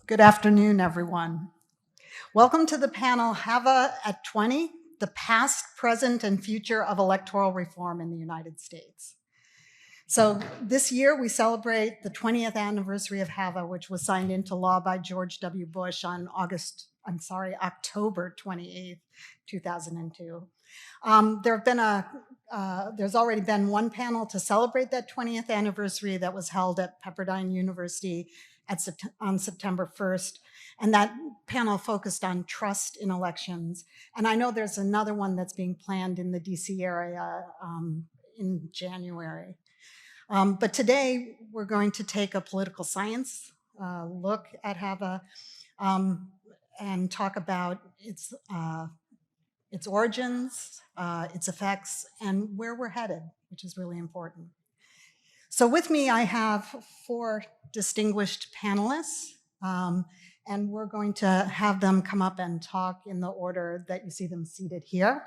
Good afternoon, everyone. Welcome to the panel HAVA at 20, the past, present, and future of electoral reform in the United States. So this year we celebrate the 20th anniversary of HAVA, which was signed into law by George W. Bush on October 28th, 2002. There's already been one panel to celebrate that 20th anniversary that was held at Pepperdine University on September 1st. And that panel focused on trust in elections. And I know there's another one that's being planned in the DC area in January. But today we're going to take a political science look at HAVA and talk about its origins, its effects, and where we're headed, which is really important. So with me, I have four distinguished panelists, and we're going to have them come up and talk in the order that you see them seated here.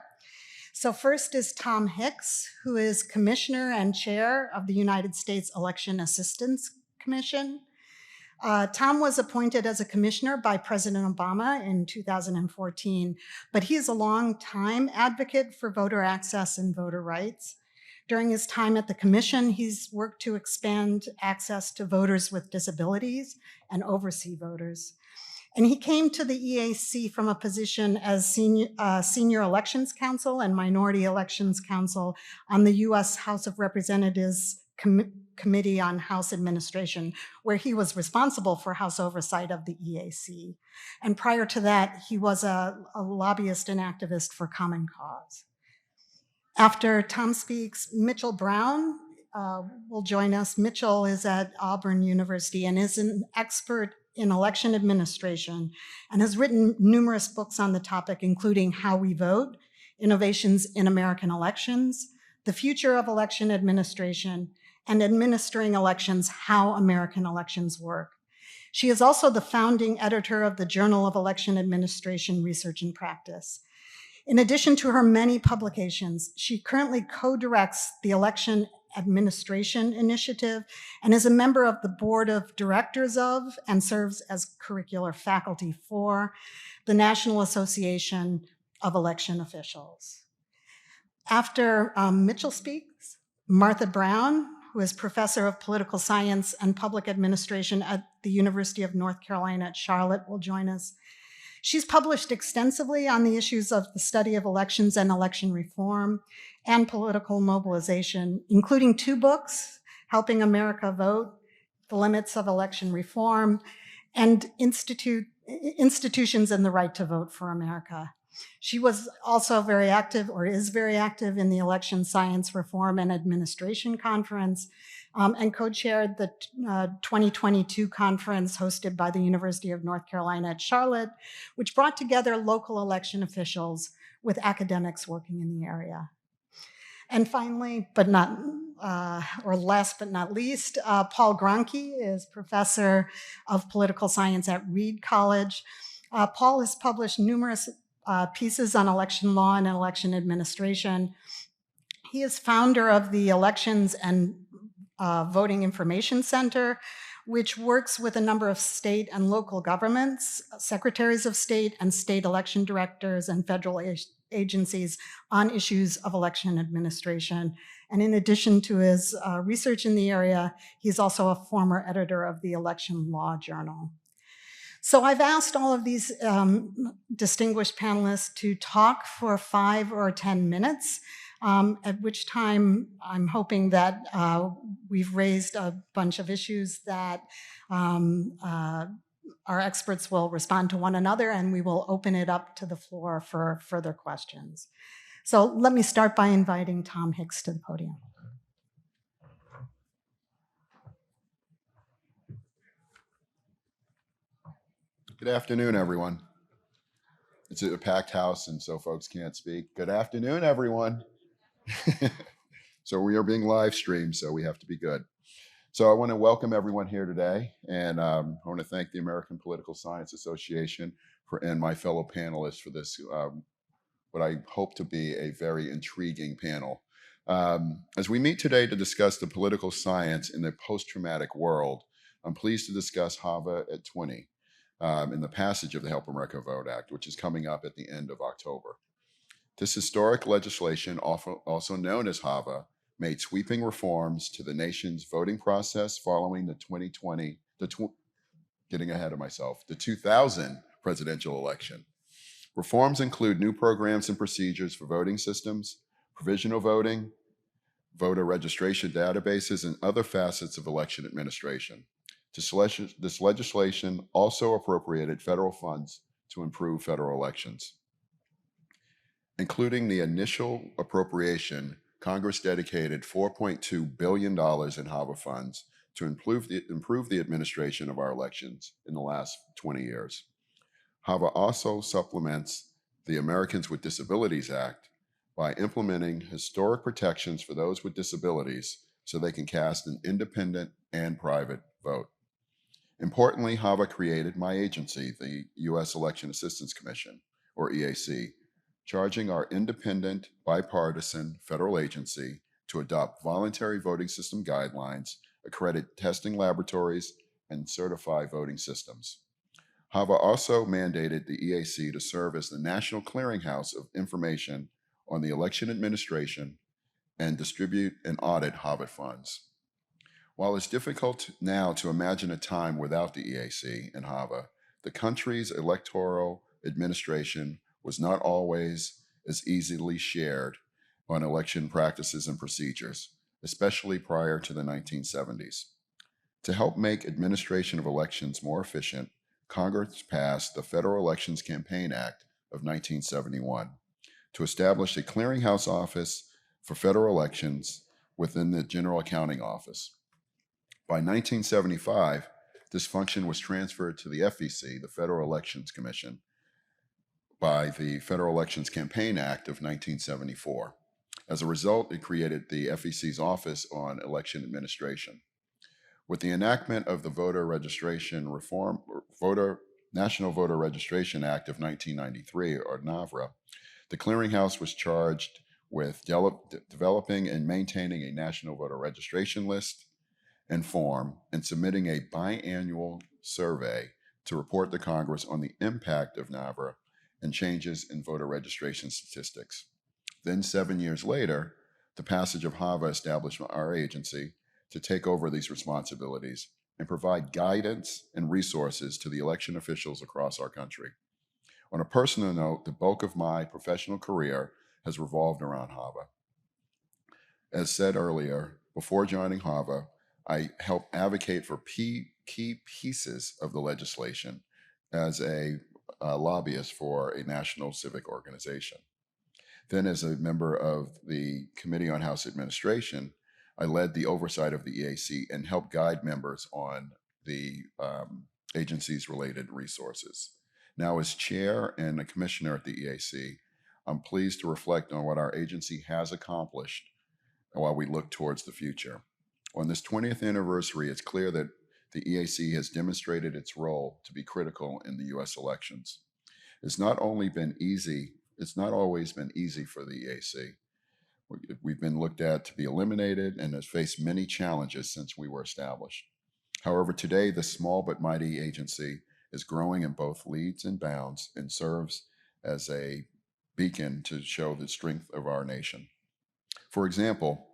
So first is Tom Hicks, who is Commissioner and Chair of the United States Election Assistance Commission. Tom was appointed as a commissioner by President Obama in 2014, but he is a long-time advocate for voter access and voter rights. During his time at the commission, he's worked to expand access to voters with disabilities and overseas voters. And he came to the EAC from a position as Senior Elections Counsel and Minority Elections Counsel on the U.S. House of Representatives Committee on House Administration, where he was responsible for House oversight of the EAC. And prior to that, he was a lobbyist and activist for Common Cause. After Tom speaks, Mitchell Brown will join us. Mitchell is at Auburn University and is an expert in election administration and has written numerous books on the topic, including How We Vote, Innovations in American Elections, The Future of Election Administration, and Administering Elections, How American Elections Work. She is also the founding editor of the Journal of Election Administration Research and Practice. In addition to her many publications, she currently co-directs the Election Administration Initiative and is a member of the board of directors of and serves as curricular faculty for the National Association of Election Officials. After Mitchell speaks, Martha Brown, who is professor of political science and public administration at the University of North Carolina at Charlotte, will join us. She's published extensively on the issues of the study of elections and election reform and political mobilization, including two books, Helping America Vote, The Limits of Election Reform, and Institutions and the Right to Vote for America. She was also very active, or is very active, in the Election Science Reform and Administration Conference, and co-chaired the 2022 conference hosted by the University of North Carolina at Charlotte, which brought together local election officials with academics working in the area. And finally, last but not least, Paul Gronke is professor of political science at Reed College. Paul has published numerous pieces on election law and election administration. He is founder of the Elections and Voting Information Center, which works with a number of state and local governments, secretaries of state and state election directors and federal agencies on issues of election administration. And in addition to his research in the area, he's also a former editor of the Election Law Journal. So I've asked all of these distinguished panelists to talk for 5 or 10 minutes, at which time I'm hoping that we've raised a bunch of issues that our experts will respond to one another, and we will open it up to the floor for further questions. So let me start by inviting Tom Hicks to the podium. Good afternoon, everyone. It's a packed house, and so folks can't speak. Good afternoon, everyone. So we are being live streamed, so we have to be good. So I want to welcome everyone here today, and I want to thank the American Political Science Association and my fellow panelists for this, what I hope to be a very intriguing panel. As we meet today to discuss the political science in the post-traumatic world, I'm pleased to discuss HAVA at 20. in the passage of the Help America Vote Act, which is coming up at the end of October. This historic legislation, also known as HAVA, made sweeping reforms to the nation's voting process following the 2000 presidential election. Reforms include new programs and procedures for voting systems, provisional voting, voter registration databases, and other facets of election administration. This legislation also appropriated federal funds to improve federal elections. Including the initial appropriation, Congress dedicated $4.2 billion in HAVA funds to improve the administration of our elections in the last 20 years. HAVA also supplements the Americans with Disabilities Act by implementing historic protections for those with disabilities so they can cast an independent and private vote. Importantly, HAVA created my agency, the U.S. Election Assistance Commission, or EAC, charging our independent, bipartisan federal agency to adopt voluntary voting system guidelines, accredit testing laboratories, and certify voting systems. HAVA also mandated the EAC to serve as the national clearinghouse of information on the election administration and distribute and audit HAVA funds. While it's difficult now to imagine a time without the EAC and HAVA, the country's electoral administration was not always as easily shared on election practices and procedures, especially prior to the 1970s. To help make administration of elections more efficient, Congress passed the Federal Elections Campaign Act of 1971 to establish a clearinghouse office for federal elections within the General Accounting Office. By 1975, this function was transferred to the FEC, the Federal Elections Commission, by the Federal Elections Campaign Act of 1974. As a result, it created the FEC's Office on Election Administration. With the enactment of the National Voter Registration Act of 1993, or NAVRA, the clearinghouse was charged with developing and maintaining a national voter registration list and form and submitting a biannual survey to report to Congress on the impact of NAVRA and changes in voter registration statistics. Then 7 years later, the passage of HAVA established our agency to take over these responsibilities and provide guidance and resources to the election officials across our country. On a personal note, the bulk of my professional career has revolved around HAVA. As said earlier, before joining HAVA, I helped advocate for key pieces of the legislation as a lobbyist for a national civic organization. Then, as a member of the Committee on House Administration, I led the oversight of the EAC and helped guide members on the agency's related resources. Now, as chair and a commissioner at the EAC, I'm pleased to reflect on what our agency has accomplished while we look towards the future. On this 20th anniversary, it's clear that the EAC has demonstrated its role to be critical in the U.S. elections. It's not always been easy for the EAC. We've been looked at to be eliminated and has faced many challenges since we were established. However, today, this small but mighty agency is growing in both leaps and bounds and serves as a beacon to show the strength of our nation. For example,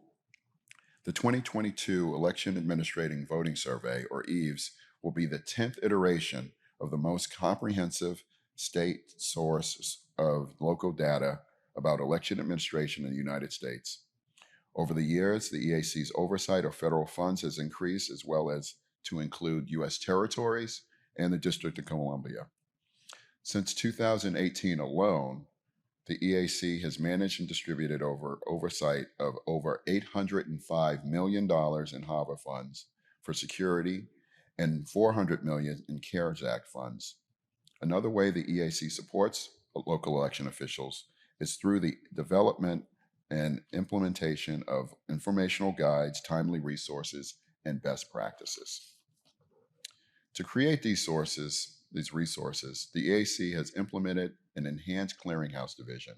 the 2022 Election Administrating Voting Survey, or EVES, will be the 10th iteration of the most comprehensive state source of local data about election administration in the United States. Over the years, the EAC's oversight of federal funds has increased, as well as to include U.S. territories and the District of Columbia. Since 2018 alone, the EAC has managed and distributed oversight of over $805 million in HAVA funds for security and $400 million in CARES Act funds. Another way the EAC supports local election officials is through the development and implementation of informational guides, timely resources, and best practices. To create these resources, the EAC has implemented an enhanced clearinghouse division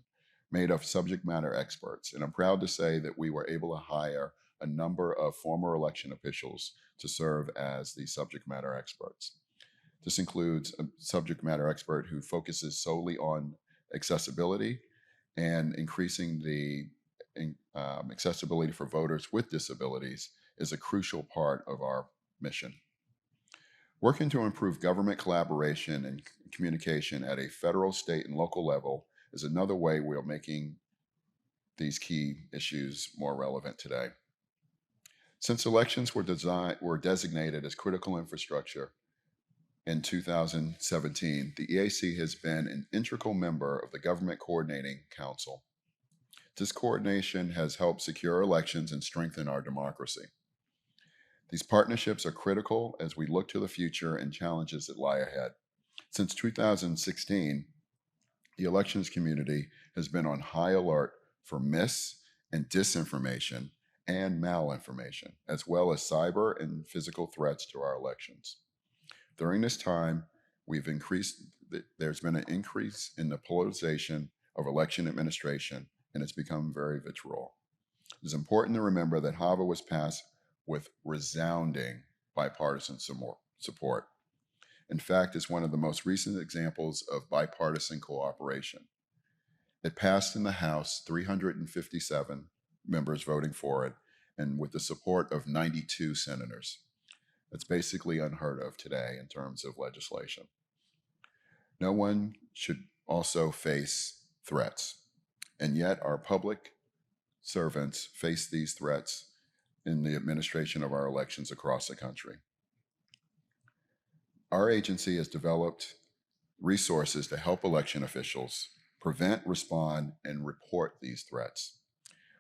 made of subject matter experts, and I'm proud to say that we were able to hire a number of former election officials to serve as the subject matter experts. This includes a subject matter expert who focuses solely on accessibility, and increasing the accessibility for voters with disabilities is a crucial part of our mission. Working to improve government collaboration and communication at a federal, state, and local level is another way we are making these key issues more relevant today. Since elections were designated as critical infrastructure in 2017, the EAC has been an integral member of the Government Coordinating Council. This coordination has helped secure elections and strengthen our democracy. These partnerships are critical as we look to the future and challenges that lie ahead. Since 2016, the elections community has been on high alert for mis- and disinformation and malinformation, as well as cyber and physical threats to our elections. During this time, there's been an increase in the polarization of election administration, and it's become very vitriol. It is important to remember that HAVA was passed with resounding bipartisan support. In fact, it's one of the most recent examples of bipartisan cooperation. It passed in the House, 357 members voting for it, and with the support of 92 senators. It's basically unheard of today in terms of legislation. No one should also face threats, and yet our public servants face these threats in the administration of our elections across the country. Our agency has developed resources to help election officials prevent, respond, and report these threats.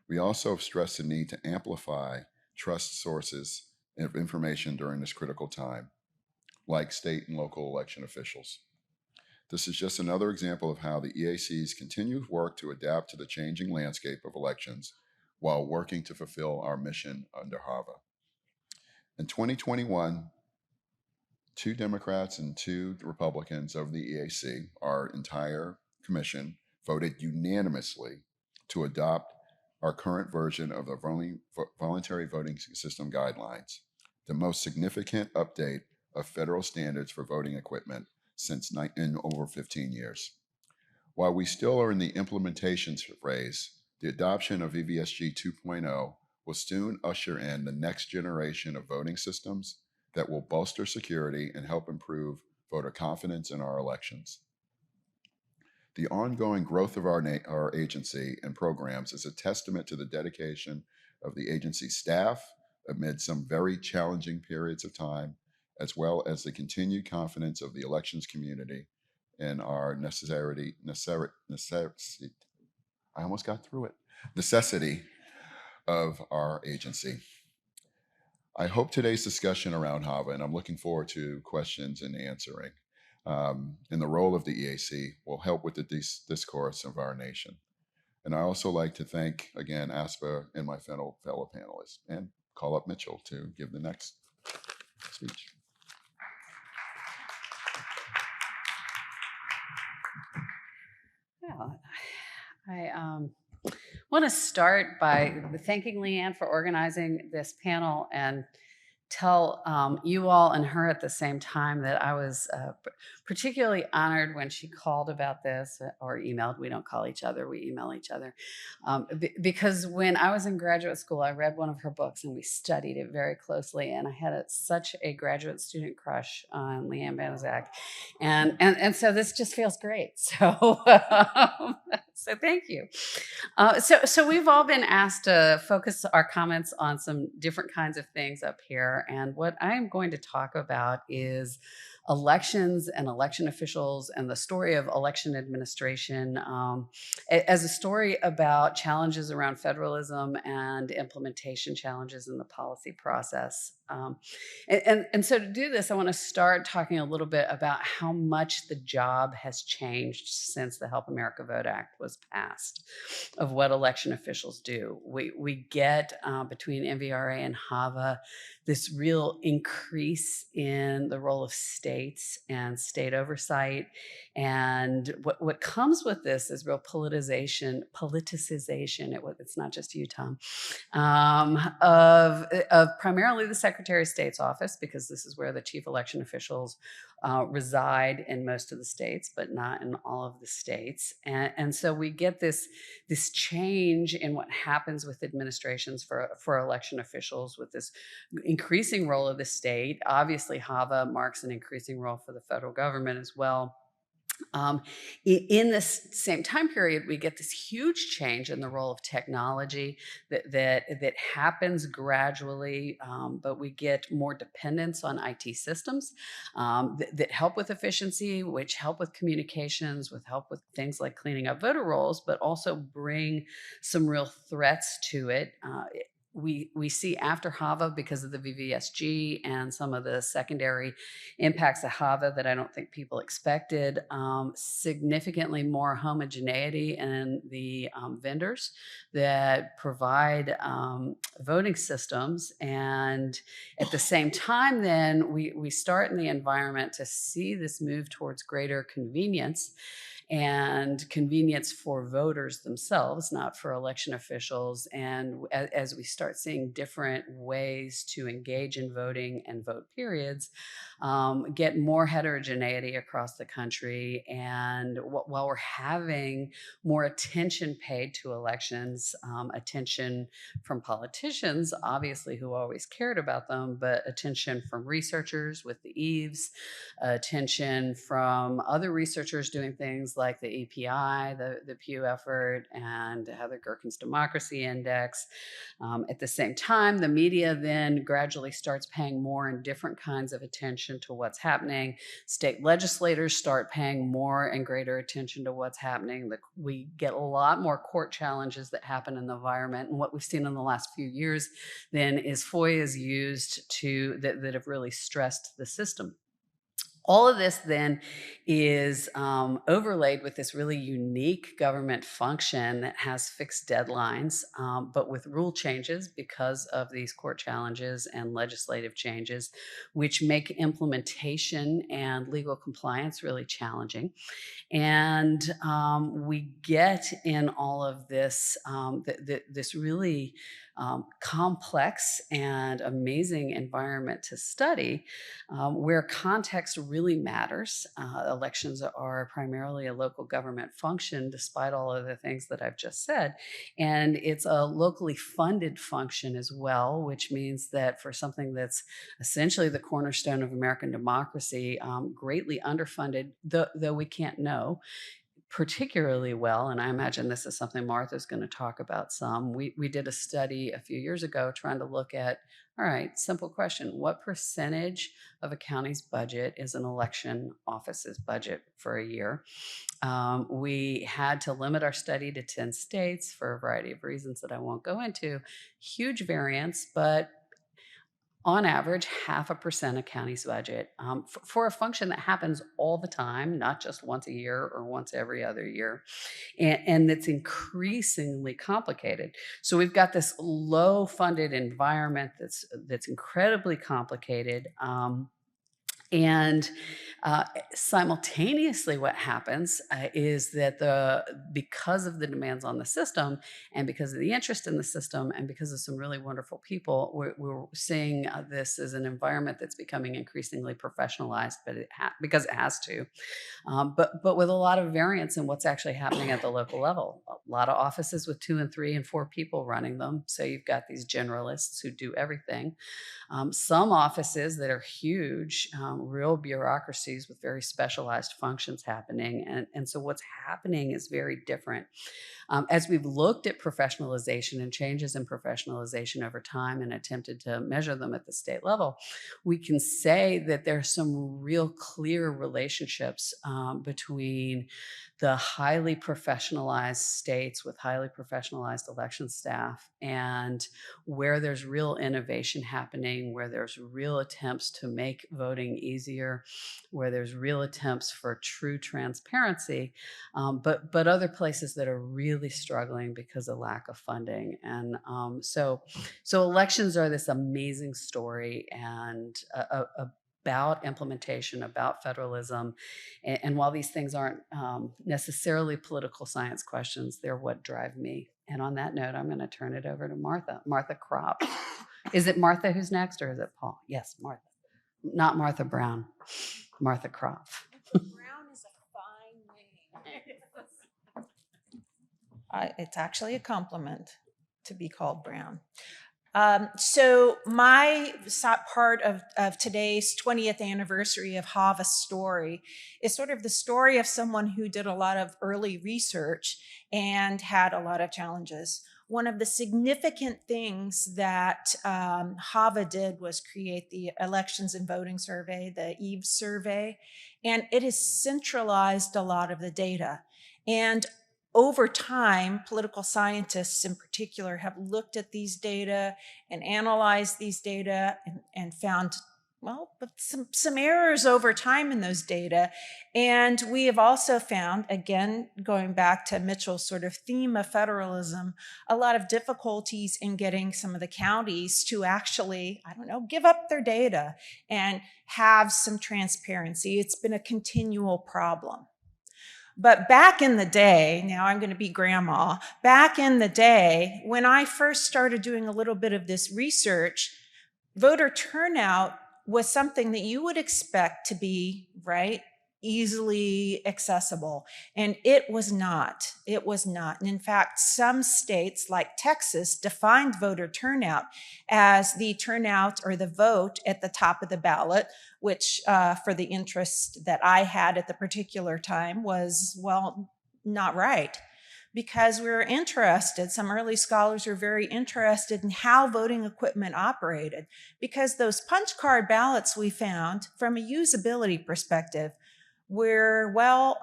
We also have stressed the need to amplify trust sources of information during this critical time, like state and local election officials. This is just another example of how the EAC's continued work to adapt to the changing landscape of elections while working to fulfill our mission under HAVA. In 2021, 2 Democrats and 2 Republicans of the EAC, our entire commission, voted unanimously to adopt our current version of the voluntary voting system guidelines, the most significant update of federal standards for voting equipment in over 15 years. While we still are in the implementation phase, the adoption of VVSG 2.0 will soon usher in the next generation of voting systems that will bolster security and help improve voter confidence in our elections. The ongoing growth of our agency and programs is a testament to the dedication of the agency staff amid some very challenging periods of time, as well as the continued confidence of the elections community in our necessity of our agency. I hope today's discussion around HAVA, and I'm looking forward to questions and answering, in the role of the EAC will help with the discourse of our nation. And I also like to thank, again, ASPA and my fellow panelists, and call up Mitchell to give the next speech. Well, I want to start by thanking Leanne for organizing this panel and tell you all and her at the same time that I was particularly honored when she called about this, or emailed. We don't call each other, we email each other. Because when I was in graduate school, I read one of her books and we studied it very closely. And I had such a graduate student crush on Leanne Banaszak. And so this just feels great. So, so thank you. So we've all been asked to focus our comments on some different kinds of things up here. And what I'm going to talk about is elections and election officials and the story of election administration as a story about challenges around federalism and implementation challenges in the policy process. And so to do this, I want to start talking a little bit about how much the job has changed since the Help America Vote Act was passed, of what election officials do. We get between MVRA and HAVA this real increase in the role of states and state oversight. And what comes with this is real politicization. It's not just you, Tom, of primarily the Secretary of State's office, because this is where the chief election officials reside in most of the states, but not in all of the states. And so we get this change in what happens with administrations for election officials, with this increasing role of the state. Obviously, HAVA marks an increasing role for the federal government as well. In this same time period, we get this huge change in the role of technology that happens gradually, but we get more dependence on IT systems that help with efficiency, which help with communications, with help with things like cleaning up voter rolls, but also bring some real threats to it. We see after HAVA, because of the VVSG and some of the secondary impacts of HAVA that I don't think people expected, significantly more homogeneity in the vendors that provide voting systems. And at the same time, then we start in the environment to see this move towards greater convenience, and convenience for voters themselves, not for election officials. And as we start seeing different ways to engage in voting and vote periods, get more heterogeneity across the country. And while we're having more attention paid to elections, attention from politicians, obviously, who always cared about them, but attention from researchers with the EVES, attention from other researchers doing things like the EPI, the Pew effort, and Heather Gerken's Democracy Index. At the same time, the media then gradually starts paying more and different kinds of attention to what's happening. State legislators start paying more and greater attention to what's happening. We get a lot more court challenges that happen in the environment. And what we've seen in the last few years then is FOIA is used that have really stressed the system. All of this then is overlaid with this really unique government function that has fixed deadlines, but with rule changes because of these court challenges and legislative changes, which make implementation and legal compliance really challenging. And we get in all of this, this really complex and amazing environment to study, where context really matters. Elections are primarily a local government function, despite all of the things that I've just said. And it's a locally funded function as well, which means that for something that's essentially the cornerstone of American democracy, greatly underfunded, though we can't know particularly well, and I imagine this is something Martha's going to talk about some. We did a study a few years ago trying to look at, all right, simple question, what percentage of a county's budget is an election office's budget for a year? We had to limit our study to 10 states for a variety of reasons that I won't go into. Huge variance, but on average, 0.5% of county's budget for a function that happens all the time, not just once a year or once every other year, and that's increasingly complicated. So we've got this low-funded environment that's incredibly complicated. And simultaneously, what happens is that because of the demands on the system, and because of the interest in the system, and because of some really wonderful people, we're seeing this as an environment that's becoming increasingly professionalized, but because it has to. But with a lot of variance in what's actually happening at the local level. A lot of offices with 2 and 3 and 4 people running them. So you've got these generalists who do everything. Some offices that are huge, real bureaucracies with very specialized functions happening. And so what's happening is very different. As we've looked at professionalization and changes in professionalization over time and attempted to measure them at the state level, we can say that there's some real clear relationships between the highly professionalized states with highly professionalized election staff and where there's real innovation happening, where there's real attempts to make voting easier, where there's real attempts for true transparency, but other places that are really struggling because of lack of funding. And so elections are this amazing story and about implementation, about federalism. And while these things aren't necessarily political science questions, they're what drive me. And on that note, I'm going to turn it over to Martha Kropf. Is it Martha who's next, or is it Paul? Yes, Martha. not Martha Brown, Martha Kropf. Brown is a fine name. It's actually a compliment to be called Brown. So my part of today's 20th anniversary of HAVA story is sort of the story of someone who did a lot of early research and had a lot of challenges. One of the significant things that HAVA did was create the Elections and Voting Survey, the EVE survey, and it has centralized a lot of the data. And over time, political scientists in particular have looked at these data and analyzed these data and found, well, but some errors over time in those data. And we have also found, again, going back to Mitchell's sort of theme of federalism, a lot of difficulties in getting some of the counties to actually, give up their data and have some transparency. It's been a continual problem. But back in the day, now I'm going to be grandma, back in the day, when I first started doing a little bit of this research, voter turnout was something that you would expect to be, right, easily accessible. And it was not. It was not. And in fact, some states like Texas defined voter turnout as the turnout or the vote at the top of the ballot, which for the interest that I had at the particular time was, well, not right. Because we were interested, some early scholars were very interested in how voting equipment operated. Because those punch card ballots we found, from a usability perspective, were, well,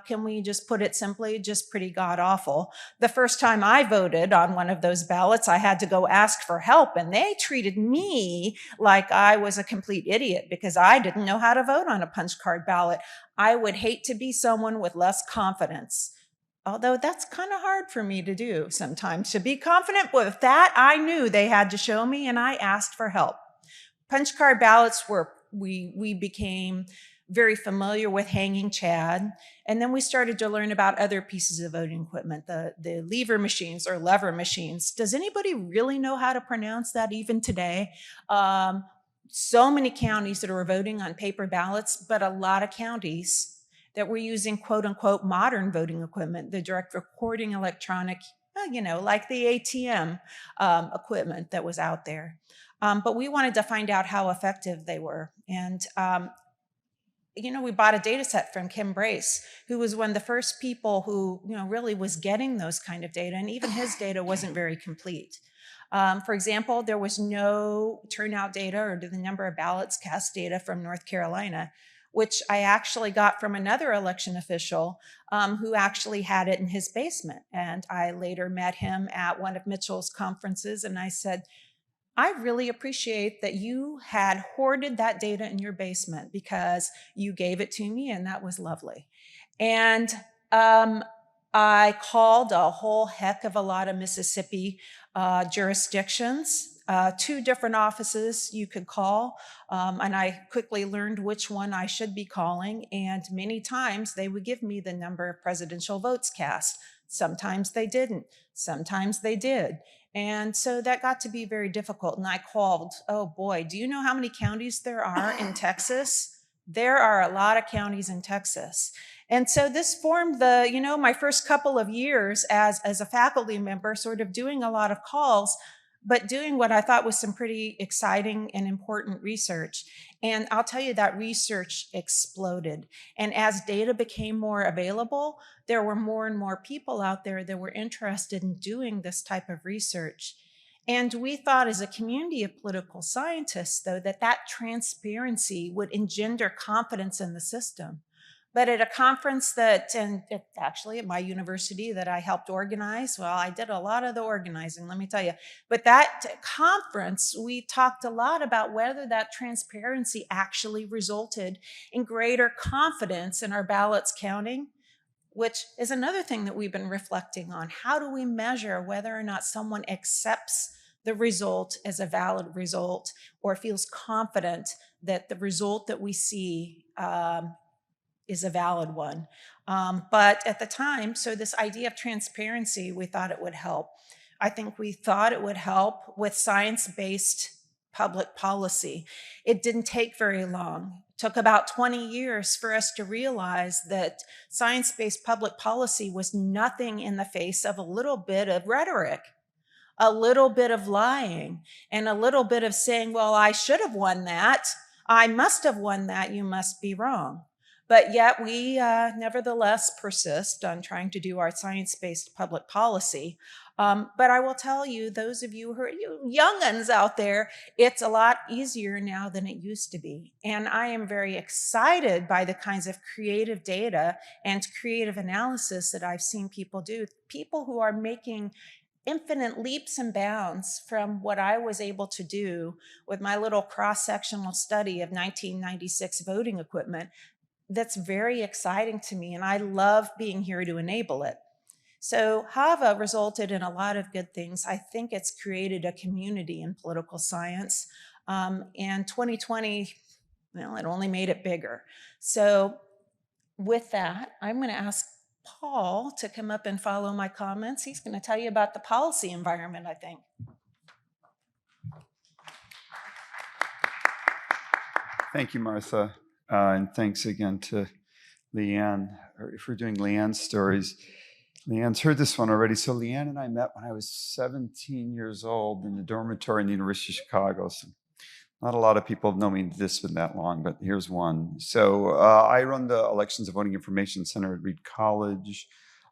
can we just put it simply, just pretty god-awful. The first time I voted on one of those ballots, I had to go ask for help, and they treated me like I was a complete idiot because I didn't know how to vote on a punch card ballot. I would hate to be someone with less confidence. Although that's kind of hard for me to do sometimes, to be confident. With that, I knew they had to show me, and I asked for help. Punch card ballots were, we became very familiar with hanging chad. And then we started to learn about other pieces of voting equipment, the lever machines or lever machines. Does anybody really know how to pronounce that even today? So many counties that are voting on paper ballots, but a lot of counties that were using quote unquote modern voting equipment, the direct recording electronic, like the ATM equipment that was out there. But we wanted to find out how effective they were. And we bought a data set from Kim Brace, who was one of the first people who, really was getting those kind of data. And even his data wasn't very complete. For example, there was no turnout data or the number of ballots cast data from North Carolina, which I actually got from another election official who actually had it in his basement. And I later met him at one of Mitchell's conferences, and I said, I really appreciate that you had hoarded that data in your basement because you gave it to me, and that was lovely. And I called a whole heck of a lot of Mississippi jurisdictions, 2 different offices you could call, and I quickly learned which one I should be calling, and many times they would give me the number of presidential votes cast. Sometimes they didn't, sometimes they did. And so that got to be very difficult. And I called, oh boy, do you know how many counties there are in Texas? There are a lot of counties in Texas. And so this formed my first couple of years as a faculty member, sort of doing a lot of calls, but doing what I thought was some pretty exciting and important research. And I'll tell you, that research exploded. And as data became more available, there were more and more people out there that were interested in doing this type of research. And we thought as a community of political scientists, though, that transparency would engender confidence in the system. But at a conference actually at my university that I helped organize, well, I did a lot of the organizing, let me tell you. But that conference, we talked a lot about whether that transparency actually resulted in greater confidence in our ballots counting, which is another thing that we've been reflecting on. How do we measure whether or not someone accepts the result as a valid result or feels confident that the result that we see is a valid one? But at the time, so this idea of transparency, we thought it would help. I think we thought it would help with science-based public policy. It didn't take very long. It took about 20 years for us to realize that science-based public policy was nothing in the face of a little bit of rhetoric, a little bit of lying, and a little bit of saying, well, I should have won that. I must have won that. You must be wrong. But yet we nevertheless persist on trying to do our science-based public policy. But I will tell you, those of you who are young'uns out there, it's a lot easier now than it used to be. And I am very excited by the kinds of creative data and creative analysis that I've seen people do. People who are making infinite leaps and bounds from what I was able to do with my little cross-sectional study of 1996 voting equipment. That's very exciting to me, and I love being here to enable it. So HAVA resulted in a lot of good things. I think it's created a community in political science. And 2020, well, it only made it bigger. So with that, I'm going to ask Paul to come up and follow my comments. He's going to tell you about the policy environment, I think. Thank you, Martha. And thanks again to Leanne. If we're doing Leanne's stories, Leanne's heard this one already. So Leanne and I met when I was 17 years old in the dormitory in the University of Chicago. So not a lot of people have known me this been that long, but here's one. So I run the Elections and Voting Information Center at Reed College.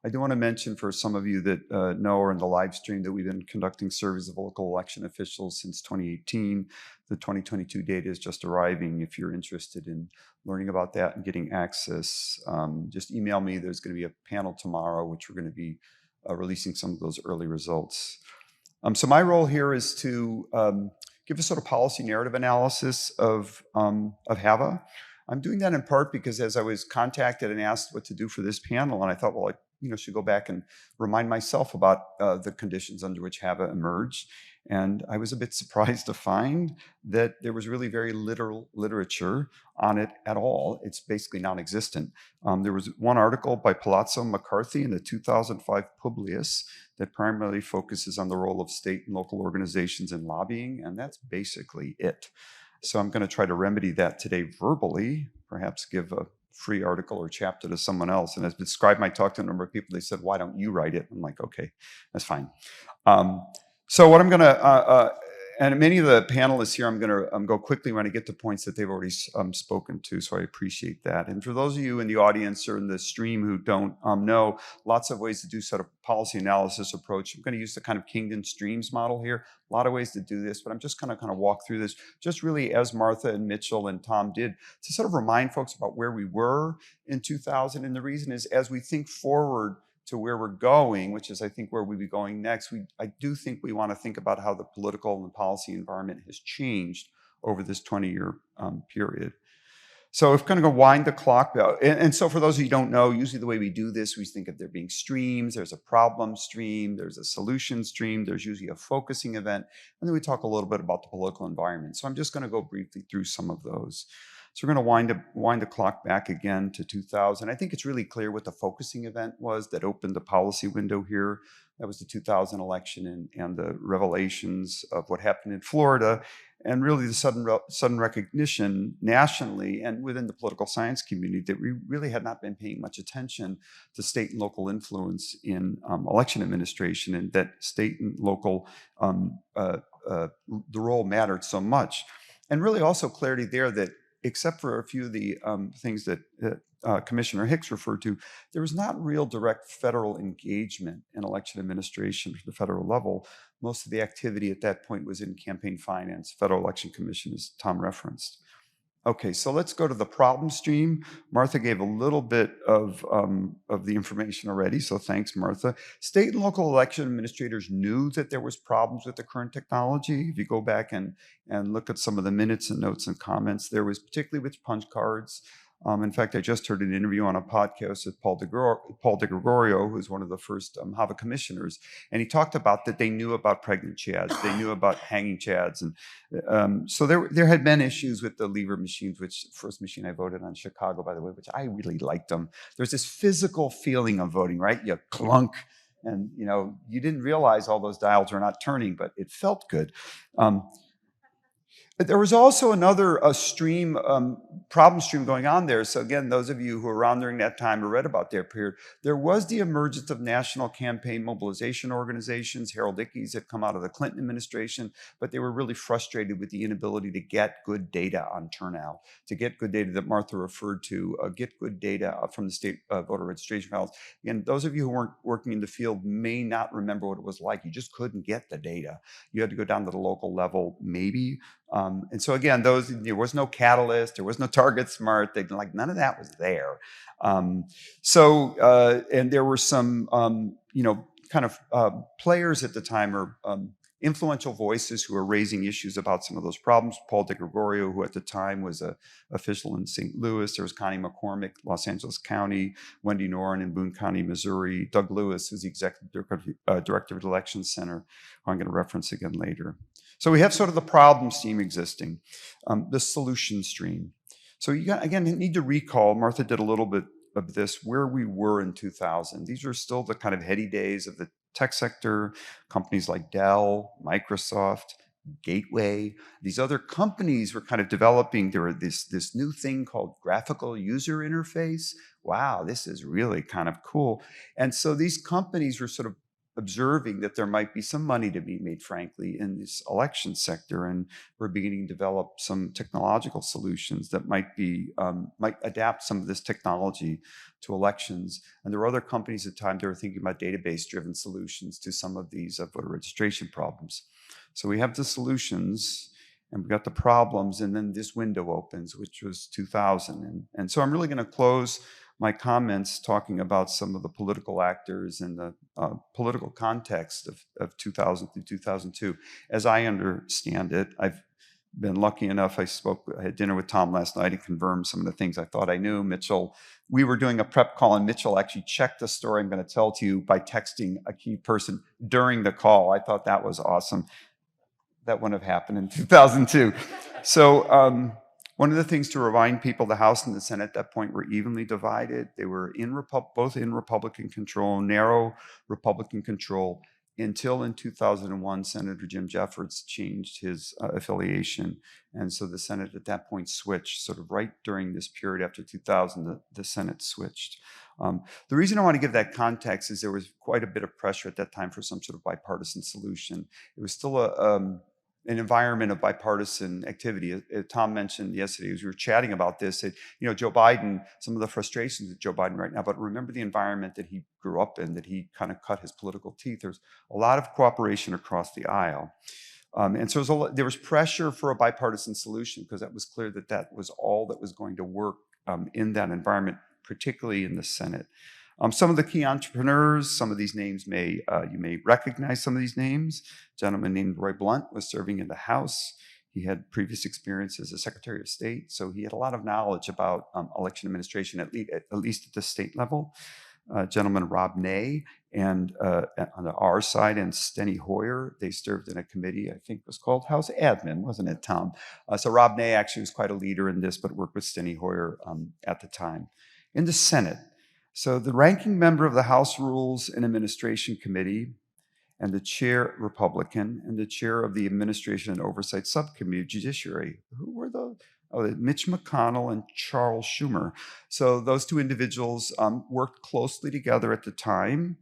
I do want to mention for some of you that know or in the live stream that we've been conducting surveys of local election officials since 2018. The 2022 data is just arriving. If you're interested in learning about that and getting access, just email me. There's going to be a panel tomorrow, which we're going to be releasing some of those early results. So my role here is to give a sort of policy narrative analysis of HAVA. I'm doing that in part because as I was contacted and asked what to do for this panel, and I thought, well, I should go back and remind myself about the conditions under which HAVA emerged. And I was a bit surprised to find that there was really very little literature on it at all. It's basically non-existent. There was one article by Palazzo McCarthy in the 2005 Publius that primarily focuses on the role of state and local organizations in lobbying, and that's basically it. So I'm going to try to remedy that today verbally, perhaps give a free article or chapter to someone else. And as described my talk to a number of people, they said, why don't you write it? I'm like, okay, that's fine. So what I'm going to, and many of the panelists here, I'm going to go quickly when I get to points that they've already spoken to, so I appreciate that. And for those of you in the audience or in the stream who don't know, lots of ways to do sort of policy analysis approach. I'm going to use the kind of Kingdon Streams model here. A lot of ways to do this, but I'm just going to kind of walk through this, just really as Martha and Mitchell and Tom did, to sort of remind folks about where we were in 2000. And the reason is, as we think forward to where we're going, which is I think where we'll be going next, I do think we want to think about how the political and policy environment has changed over this 20-year period. So if kind of go wind the clock, and so for those of you who don't know, usually the way we do this, we think of there being streams. There's a problem stream, there's a solution stream, there's usually a focusing event, and then we talk a little bit about the political environment. So I'm just going to go briefly through some of those. So we're going to wind the clock back again to 2000. I think it's really clear what the focusing event was that opened the policy window here. That was the 2000 election and the revelations of what happened in Florida, and really the sudden recognition nationally and within the political science community that we really had not been paying much attention to state and local influence in election administration, and that state and local, the role mattered so much. And really also clarity there that except for a few of the things that Commissioner Hicks referred to, there was not real direct federal engagement in election administration at the federal level. Most of the activity at that point was in campaign finance, Federal Election Commission, as Tom referenced. Okay, so let's go to the problem stream. Martha gave a little bit of the information already, so thanks, Martha. State and local election administrators knew that there was problems with the current technology. If you go back and look at some of the minutes and notes and comments, there was particularly with punch cards. In fact, I just heard an interview on a podcast with Paul DeGregorio, who's one of the first HAVA commissioners, and he talked about that they knew about pregnant chads, they knew about hanging chads, and so there had been issues with the lever machines, which first machine I voted on, Chicago, by the way, which I really liked them. There's this physical feeling of voting, right? You clunk, and you didn't realize all those dials were not turning, but it felt good. There was also another problem stream going on there. So again, those of you who were around during that time or read about their period, there was the emergence of national campaign mobilization organizations. Harold Ickes had come out of the Clinton administration, but they were really frustrated with the inability to get good data on turnout, to get good data that Martha referred to, get good data from the state voter registration files. And those of you who weren't working in the field may not remember what it was like. You just couldn't get the data. You had to go down to the local level, maybe. And so again, there was no Catalyst, there was no Target Smart, none of that was there. And there were some, players at the time, or influential voices who were raising issues about some of those problems. Paul DeGregorio, who at the time was an official in St. Louis. There was Connie McCormick, Los Angeles County, Wendy Noren in Boone County, Missouri, Doug Lewis, who's the executive director of the Election Center, who I'm going to reference again later. So we have sort of the problem stream existing, the solution stream. So you need to recall, Martha did a little bit of this, where we were in 2000. These are still the kind of heady days of the tech sector, companies like Dell, Microsoft, Gateway. These other companies were kind of developing this new thing called graphical user interface. Wow, this is really kind of cool. And so these companies were sort of observing that there might be some money to be made, frankly, in this election sector, and we're beginning to develop some technological solutions that might adapt some of this technology to elections. And there were other companies at the time that were thinking about database-driven solutions to some of these voter registration problems. So we have the solutions, and we've got the problems, and then this window opens, which was 2000. And so I'm really going to close my comments talking about some of the political actors and the political context of 2000 through 2002. As I understand it, I've been lucky enough, I had dinner with Tom last night and confirmed some of the things I thought I knew. Mitchell, we were doing a prep call, and Mitchell actually checked the story I'm going to tell to you by texting a key person during the call. I thought that was awesome. That wouldn't have happened in 2002. So, one of the things to remind people, the House and the Senate at that point were evenly divided. They were both in Republican control, narrow Republican control, until in 2001, Senator Jim Jeffords changed his affiliation. And so the Senate at that point switched, sort of right during this period after 2000, the Senate switched. The reason I want to give that context is there was quite a bit of pressure at that time for some sort of bipartisan solution. It was still an environment of bipartisan activity. Tom mentioned yesterday, as we were chatting about this, that, Joe Biden, some of the frustrations with Joe Biden right now, but remember the environment that he grew up in, that he kind of cut his political teeth. There's a lot of cooperation across the aisle. And so there was pressure for a bipartisan solution, because that was clear that was all that was going to work in that environment, particularly in the Senate. Some of the key entrepreneurs, some of these names you may recognize some of these names. A gentleman named Roy Blunt was serving in the House. He had previous experience as a Secretary of State, so he had a lot of knowledge about election administration, at least at the state level. Gentleman Rob Ney, and on the R side, and Steny Hoyer, they served in a committee, I think it was called House Admin, wasn't it, Tom? So Rob Ney actually was quite a leader in this, but worked with Steny Hoyer at the time. In the Senate, so the ranking member of the House Rules and Administration Committee, and the chair Republican, and the chair of the Administration and Oversight Subcommittee of Judiciary. Who were those? Mitch McConnell and Charles Schumer. So those two individuals worked closely together at the time.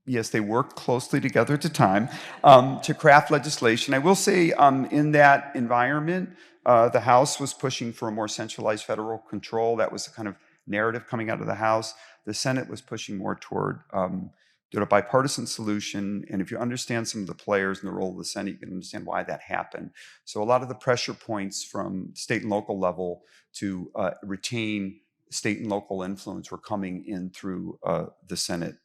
Yes, they worked closely together at the time to craft legislation. I will say in that environment, the House was pushing for a more centralized federal control. That was the kind of narrative coming out of the House. The Senate was pushing more toward a bipartisan solution. And if you understand some of the players and the role of the Senate, you can understand why that happened. So a lot of the pressure points from state and local level to retain state and local influence were coming in through the Senate.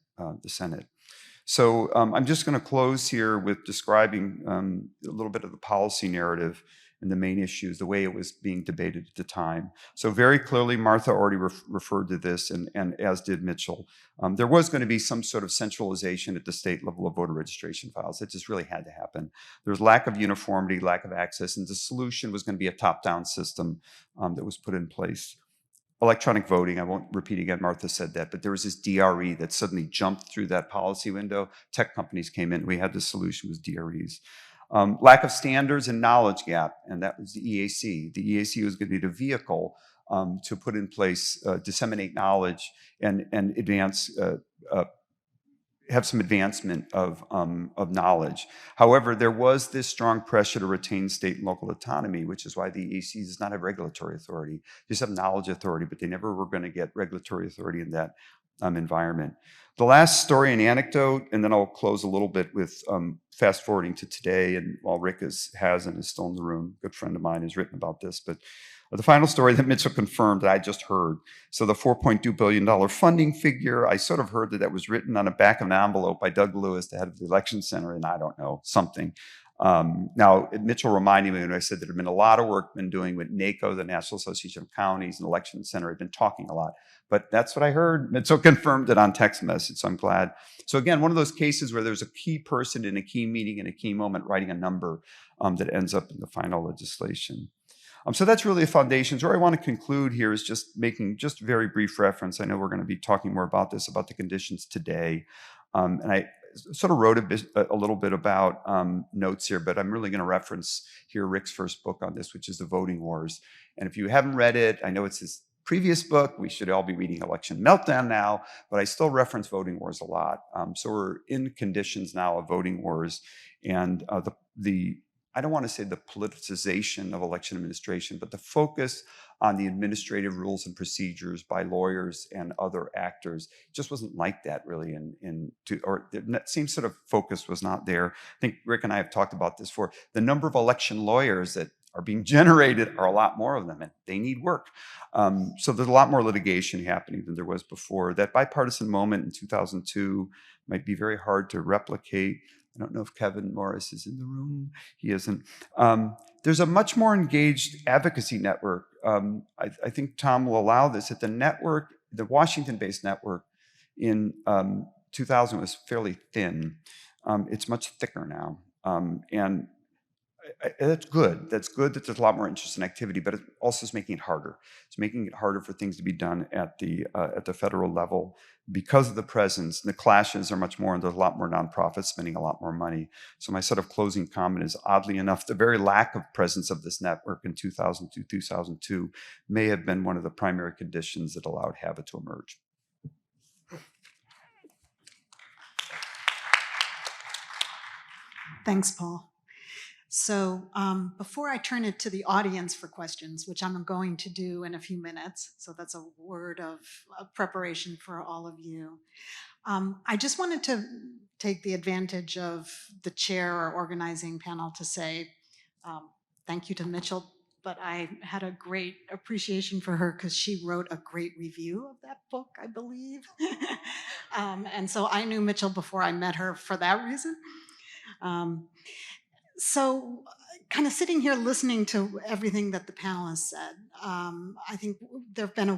So I'm just going to close here with describing a little bit of the policy narrative and the main issues, the way it was being debated at the time. So very clearly, Martha already referred to this, and as did Mitchell. There was going to be some sort of centralization at the state level of voter registration files. It just really had to happen. There was lack of uniformity, lack of access, and the solution was going to be a top-down system that was put in place. Electronic voting, I won't repeat again, Martha said that, but there was this DRE that suddenly jumped through that policy window. Tech companies came in, we had the solution was DREs. Lack of standards and knowledge gap, and that was the EAC. The EAC was going to be the vehicle to put in place, disseminate knowledge and advance, have some advancement of knowledge. However, there was this strong pressure to retain state and local autonomy, which is why the EAC does not have regulatory authority. They just have knowledge authority, but they never were going to get regulatory authority in that environment. The last story and anecdote, and then I'll close a little bit with fast forwarding to today, and while Rick has and is still in the room, a good friend of mine has written about this, but the final story that Mitchell confirmed that I just heard. So the $4.2 billion funding figure, I sort of heard that was written on the back of an envelope by Doug Lewis, the head of the election center, and I don't know, something. Now, Mitchell reminded me when I said there had been a lot of work been doing with NACO, the National Association of Counties, and Election Center had been talking a lot. But that's what I heard. Mitchell confirmed it on text message, so I'm glad. So again, one of those cases where there's a key person in a key meeting in a key moment writing a number that ends up in the final legislation. So that's really a foundation. So where I want to conclude here is just making just very brief reference. I know we're going to be talking more about this, about the conditions today. And I sort of wrote a little bit about notes here, but I'm really going to reference here Rick's first book on this, which is The Voting Wars. And if you haven't read it, I know it's his previous book. We should all be reading Election Meltdown now, but I still reference Voting Wars a lot. So we're in conditions now of voting wars, and I don't want to say the politicization of election administration, but the focus on the administrative rules and procedures by lawyers and other actors just wasn't like that really. Or it seems sort of focus was not there. I think Rick and I have talked about this before. The number of election lawyers that are being generated are a lot more of them, and they need work. So there's a lot more litigation happening than there was before. That bipartisan moment in 2002 might be very hard to replicate. I don't know if Kevin Morris is in the room. He isn't. There's a much more engaged advocacy network. I think Tom will allow this. That the network, the Washington-based network in 2000 was fairly thin. It's much thicker now. And that's good. That's good that there's a lot more interest and activity, but it also is making it harder. It's making it harder for things to be done at the federal level because of the presence. The clashes are much more, and there's a lot more nonprofits spending a lot more money. So my sort of closing comment is, oddly enough, the very lack of presence of this network in 2002 may have been one of the primary conditions that allowed HAVA to emerge. Thanks, Paul. So before I turn it to the audience for questions, which I'm going to do in a few minutes, so that's a word of preparation for all of you, I just wanted to take the advantage of the chair or organizing panel to say thank you to Mitchell, but I had a great appreciation for her because she wrote a great review of that book, I believe. And so I knew Mitchell before I met her for that reason. So kind of sitting here listening to everything that the panelists said, I think there have been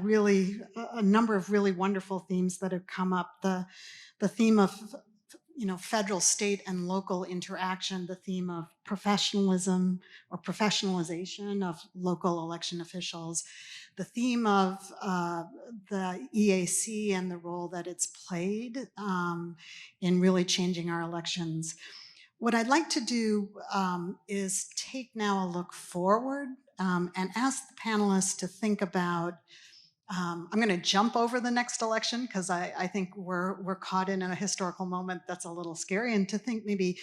a number of really wonderful themes that have come up. The theme of federal, state, and local interaction, the theme of professionalism or professionalization of local election officials, the theme of the EAC and the role that it's played in really changing our elections. What I'd like to do is take now a look forward and ask the panelists to think about, I'm going to jump over the next election because I think we're caught in a historical moment that's a little scary, and to think maybe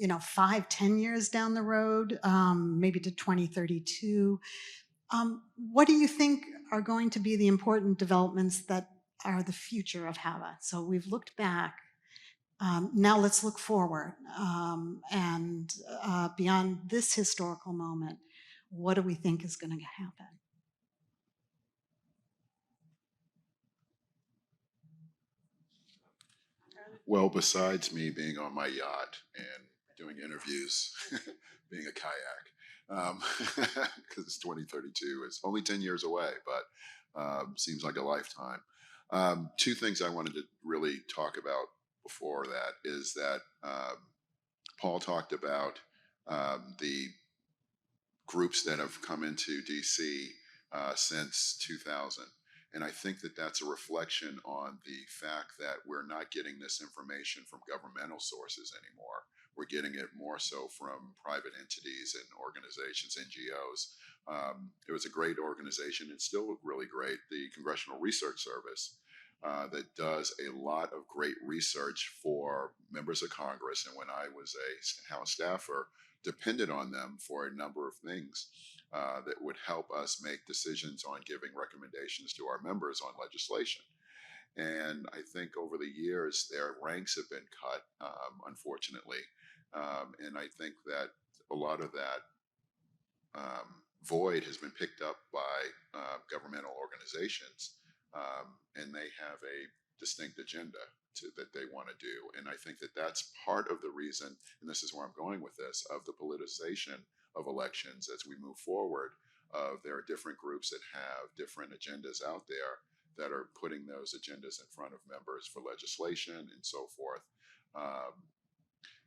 5-10 years down the road, maybe to 2032. What do you think are going to be the important developments that are the future of HAVA? So we've looked back. Now let's look forward, and beyond this historical moment, what do we think is going to happen? Well, besides me being on my yacht and doing interviews, being a kayak, because it's 2032, it's only 10 years away, but seems like a lifetime. Two things I wanted to really talk about before that is that Paul talked about the groups that have come into DC since 2000. And I think that that's a reflection on the fact that we're not getting this information from governmental sources anymore. we're getting it more so from private entities and organizations, NGOs. It was a great organization. It's still really great, the Congressional Research Service, that does a lot of great research for members of Congress. And when I was a House staffer, depended on them for a number of things that would help us make decisions on giving recommendations to our members on legislation. And I think over the years, their ranks have been cut, unfortunately. And I think that a lot of that void has been picked up by governmental organizations, and they have a distinct agenda that they want to do. And I think that that's part of the reason, and this is where I'm going with this, of the politicization of elections as we move forward. There are different groups that have different agendas out there that are putting those agendas in front of members for legislation and so forth.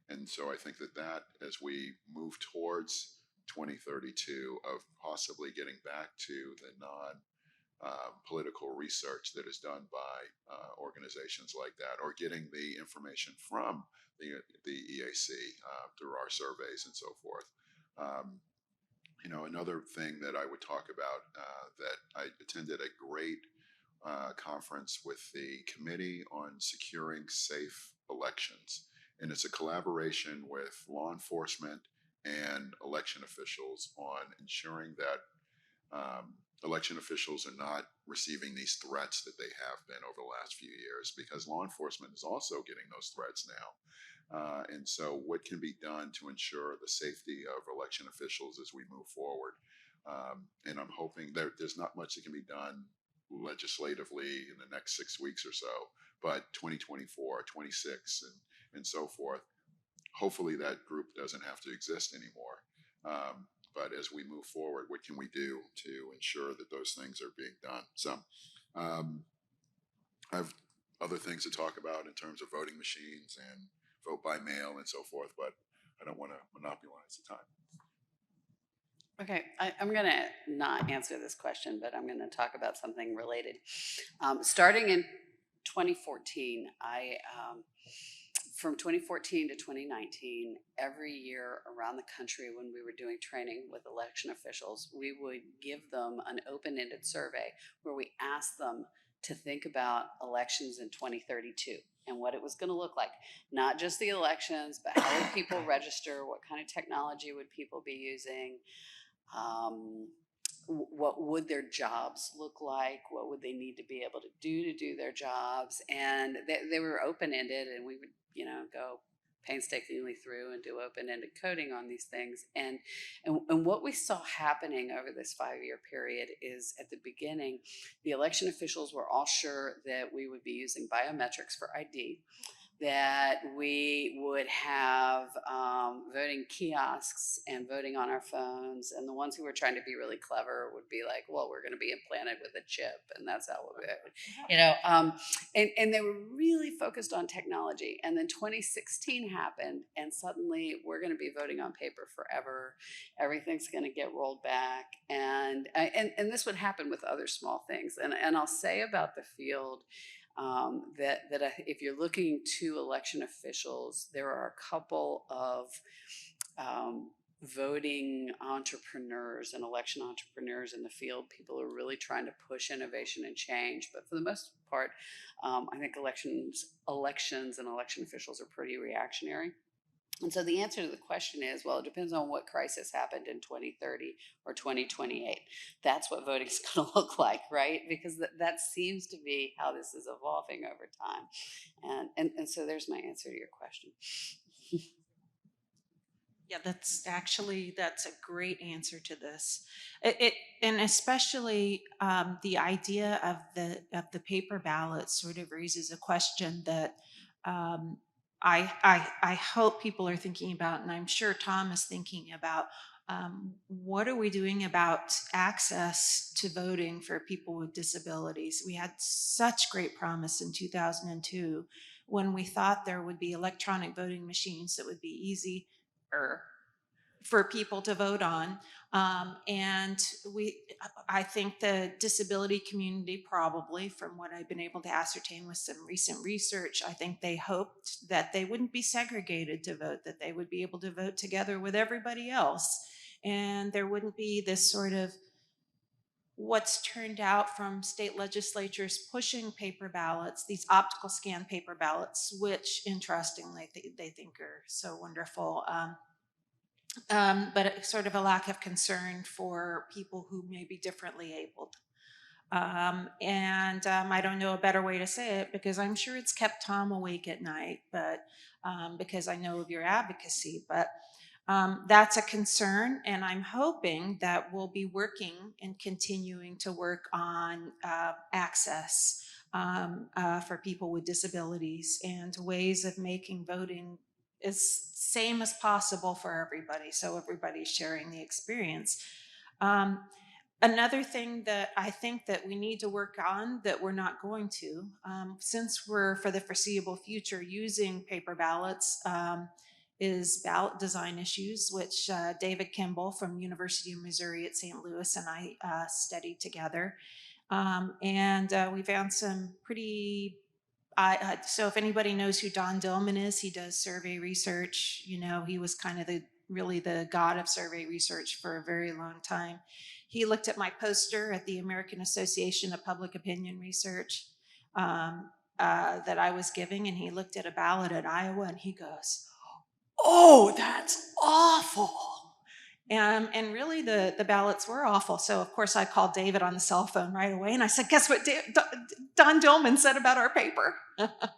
And so I think that as we move towards 2032 of possibly getting back to the non-political research that is done by organizations like that, or getting the information from the EAC through our surveys and so forth. Another thing that I would talk about, that I attended a great conference with the Committee on Securing Safe Elections. And it's a collaboration with law enforcement and election officials on ensuring that election officials are not receiving these threats that they have been over the last few years, because law enforcement is also getting those threats now. And so what can be done to ensure the safety of election officials as we move forward? And I'm hoping there's not much that can be done legislatively in the next 6 weeks or so, but 2024, 26, and so forth, hopefully that group doesn't have to exist anymore. But as we move forward, what can we do to ensure that those things are being done? So I have other things to talk about in terms of voting machines and vote by mail and so forth, but I don't want to monopolize the time. Okay, I'm going to not answer this question, but I'm going to talk about something related. Starting in 2014, from 2014 to 2019, every year around the country when we were doing training with election officials, we would give them an open-ended survey where we asked them to think about elections in 2032 and what it was going to look like. Not just the elections, but how would people register? What kind of technology would people be using? What would their jobs look like? What would they need to be able to do their jobs? And they were open-ended, and we would, go painstakingly through and do open-ended coding on these things. And what we saw happening over this 5-year period is, at the beginning, the election officials were all sure that we would be using biometrics for ID, that we would have voting kiosks and voting on our phones. And the ones who were trying to be really clever would be like, well, we're going to be implanted with a chip, and that's how we'll do it. And they were really focused on technology. And then 2016 happened, and suddenly we're going to be voting on paper forever. Everything's going to get rolled back. And this would happen with other small things. And I'll say about the field, that if you're looking to election officials, there are a couple of voting entrepreneurs and election entrepreneurs in the field. People are really trying to push innovation and change, but for the most part, I think elections and election officials are pretty reactionary. And so the answer to the question is, well, it depends on what crisis happened in 2030 or 2028. That's what voting is going to look like, right? Because that seems to be how this is evolving over time. And so there's my answer to your question. Yeah, that's a great answer to this. And especially the idea of the paper ballot sort of raises a question that I hope people are thinking about, and I'm sure Tom is thinking about. What are we doing about access to voting for people with disabilities? We had such great promise in 2002 when we thought there would be electronic voting machines that would be easier for people to vote on. And I think the disability community, probably from what I've been able to ascertain with some recent research, I think they hoped that they wouldn't be segregated to vote, that they would be able to vote together with everybody else. And there wouldn't be this sort of what's turned out from state legislatures pushing paper ballots, these optical scan paper ballots, which interestingly they think are so wonderful. But it's sort of a lack of concern for people who may be differently abled. I don't know a better way to say it, because I'm sure it's kept Tom awake at night, but because I know of your advocacy, but that's a concern. And I'm hoping that we'll be working and continuing to work on access for people with disabilities and ways of making voting as same as possible for everybody, so everybody's sharing the experience. Another thing that I think that we need to work on that we're not going to, since we're for the foreseeable future using paper ballots, is ballot design issues, which David Kimball from University of Missouri at St. Louis and I studied together. We found some pretty so if anybody knows who Don Dillman is, he does survey research. You know, he was kind of really the god of survey research for a very long time. He looked at my poster at the American Association of Public Opinion Research that I was giving, and he looked at a ballot at Iowa and he goes, "Oh, that's awful." And really the ballots were awful. So of course I called David on the cell phone right away and I said, "Guess what Don Dillman said about our paper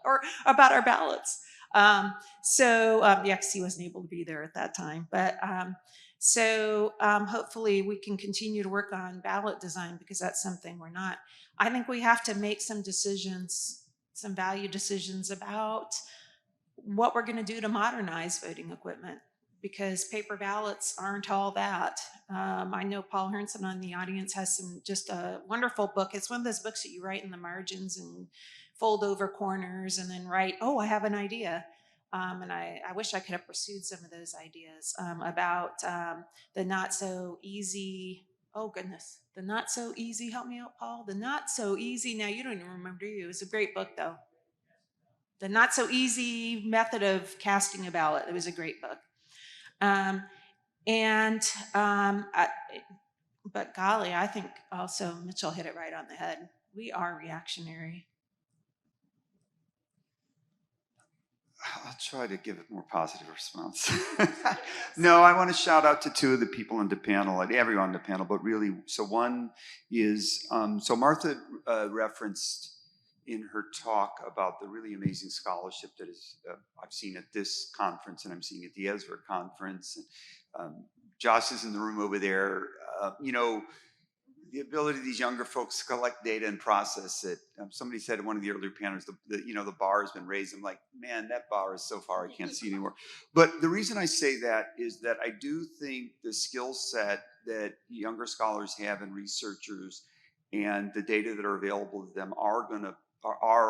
or about our ballots?" Because he wasn't able to be there at that time. But hopefully we can continue to work on ballot design, because that's something we're not. I think we have to make some decisions, some value decisions about what we're going to do to modernize voting equipment, because paper ballots aren't all that. I know Paul Herndson on the audience has just a wonderful book. It's one of those books that you write in the margins and fold over corners and then write, "Oh, I have an idea." And I wish I could have pursued some of those ideas about the not so easy, oh goodness, the not so easy, help me out, Paul, the not so easy, now you don't even remember, do you? It was a great book though. The Not So Easy Method of Casting a Ballot. It was a great book. But golly, I think also Mitchell hit it right on the head. We are reactionary. I'll try to give a more positive response. No, I want to shout out to two of the people on the panel, everyone on the panel, but really, so one is, so Martha referenced in her talk about the really amazing scholarship that is I've seen at this conference and I'm seeing at the Ezra conference. Josh is in the room over there. The ability of these younger folks to collect data and process it. Somebody said in one of the earlier panels, the bar has been raised. I'm like, man, that bar is so far I can't see anymore. But the reason I say that is that I do think the skill set that younger scholars have and researchers and the data that are available to them are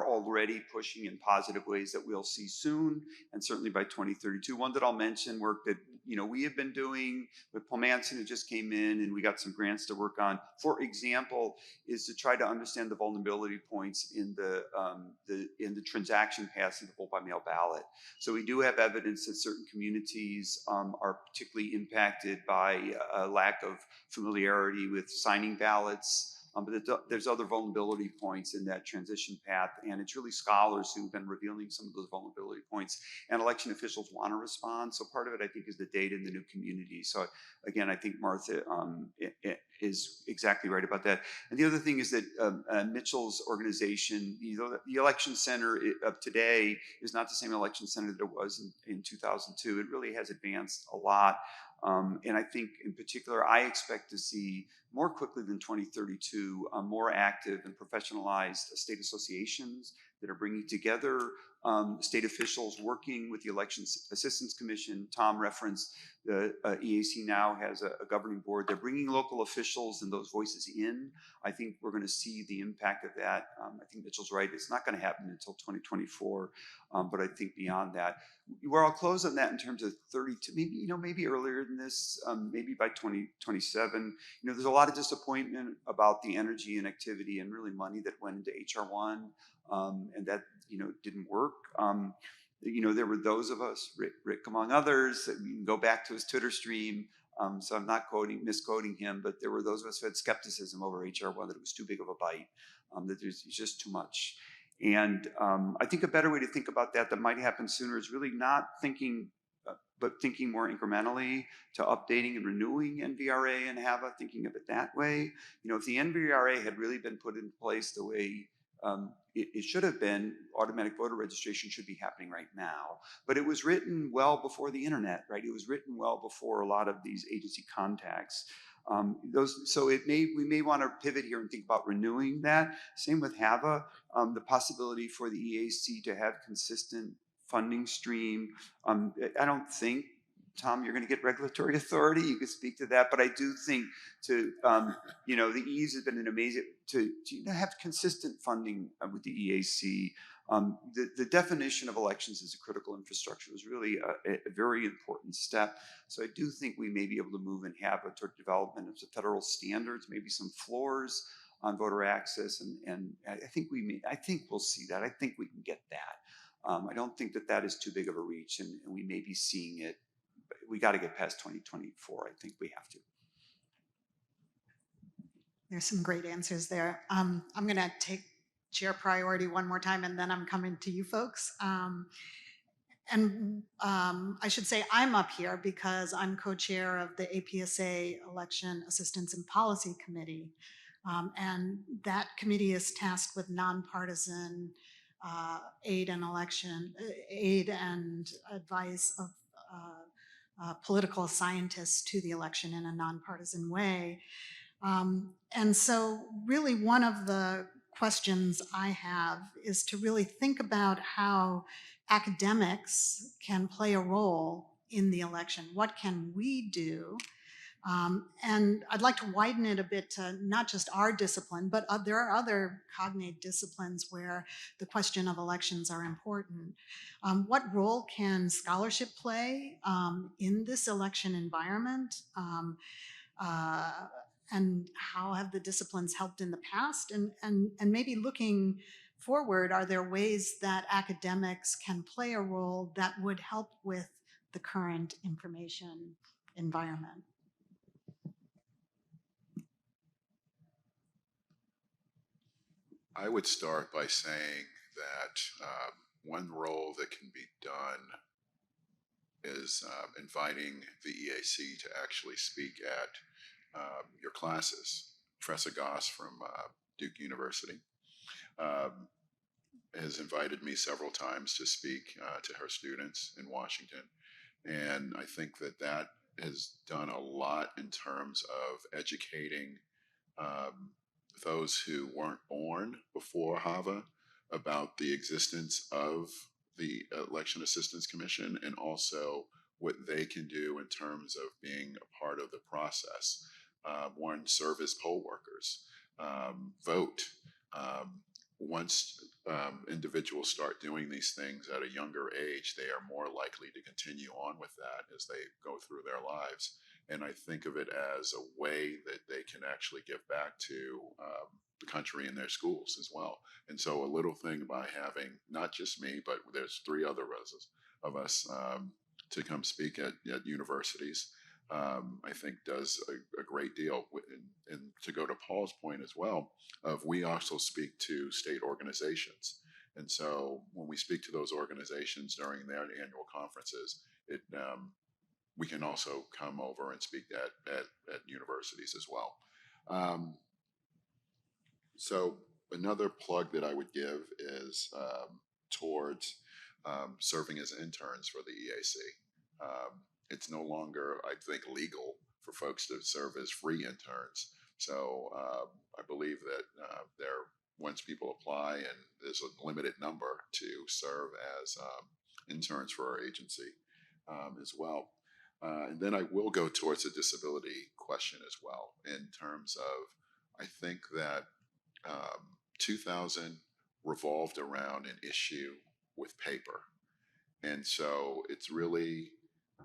already pushing in positive ways that we'll see soon, and certainly by 2032. One that I'll mention, work that we have been doing with Paul Manson, who just came in, and we got some grants to work on. For example, is to try to understand the vulnerability points in the transaction paths of the vote by mail ballot. So we do have evidence that certain communities are particularly impacted by a lack of familiarity with signing ballots. But there's other vulnerability points in that transition path, and it's really scholars who've been revealing some of those vulnerability points, and election officials want to respond. So part of it, I think, is the data in the new community. So again, I think Martha is exactly right about that. And the other thing is that Mitchell's organization, the election center of today is not the same election center that it was in 2002. It really has advanced a lot. And I think in particular, I expect to see more quickly than 2032, more active and professionalized state associations that are bringing together state officials working with the Elections Assistance Commission. Tom referenced the EAC now has a governing board. They're bringing local officials and those voices in. I think we're going to see the impact of that. I think Mitchell's right. It's not going to happen until 2024, but I think beyond that, where I'll close on that in terms of 32, maybe earlier than this, maybe by 2027. There's a lot of disappointment about the energy and activity and really money that went into HR1, and that didn't work. There were those of us, Rick among others, that you can go back to his Twitter stream. So I'm not misquoting him, but there were those of us who had skepticism over HR1 that it was too big of a bite, that there's just too much. And I think a better way to think about that might happen sooner is really not thinking, but thinking more incrementally to updating and renewing NVRA and HAVA, thinking of it that way. If the NVRA had really been put in place the way it should have been, automatic voter registration should be happening right now. But it was written well before the internet, right? It was written well before a lot of these agency contacts. So we may want to pivot here and think about renewing that. Same with HAVA, the possibility for the EAC to have consistent funding stream. I don't think, Tom, you're going to get regulatory authority. You could speak to that, but I do think the ease has been an amazing to have consistent funding with the EAC. The definition of elections as a critical infrastructure is really a very important step. So I do think we may be able to move and have toward development of federal standards, maybe some floors on voter access, and I think we'll see that. I think we can get that. I don't think that is too big of a reach, and we may be seeing it. But we got to get past 2024. I think we have to. There's some great answers there. I'm going to take chair priority one more time, and then I'm coming to you folks. I should say I'm up here because I'm co-chair of the APSA Election Assistance and Policy Committee. And that committee is tasked with nonpartisan aid and advice of political scientists to the election in a nonpartisan way. And so really one of the questions I have is to really think about how academics can play a role in the election. What can we do? And I'd like to widen it a bit to not just our discipline, but there are other cognate disciplines where the question of elections are important. What role can scholarship play in this election environment? And how have the disciplines helped in the past? And maybe looking forward, are there ways that academics can play a role that would help with the current information environment? I would start by saying that one role that can be done is inviting the EAC to actually speak at your classes. Professor Goss from Duke University has invited me several times to speak to her students in Washington. And I think that has done a lot in terms of educating those who weren't born before HAVA about the existence of the Election Assistance Commission and also what they can do in terms of being a part of the process. One, serve as poll workers, vote. Once individuals start doing these things at a younger age, they are more likely to continue on with that as they go through their lives. And I think of it as a way that they can actually give back to the country and their schools as well. And so a little thing by having not just me, but there's 3 other of us to come speak at universities, I think does a great deal. And to go to Paul's point as well, we also speak to state organizations. And so when we speak to those organizations during their annual conferences, we can also come over and speak at universities as well. So another plug that I would give is towards serving as interns for the EAC. It's no longer, I think, legal for folks to serve as free interns. So I believe that once people apply, and there's a limited number to serve as interns for our agency as well. And then I will go towards the disability question as well, in terms of, I think that 2000 revolved around an issue with paper. And so it's really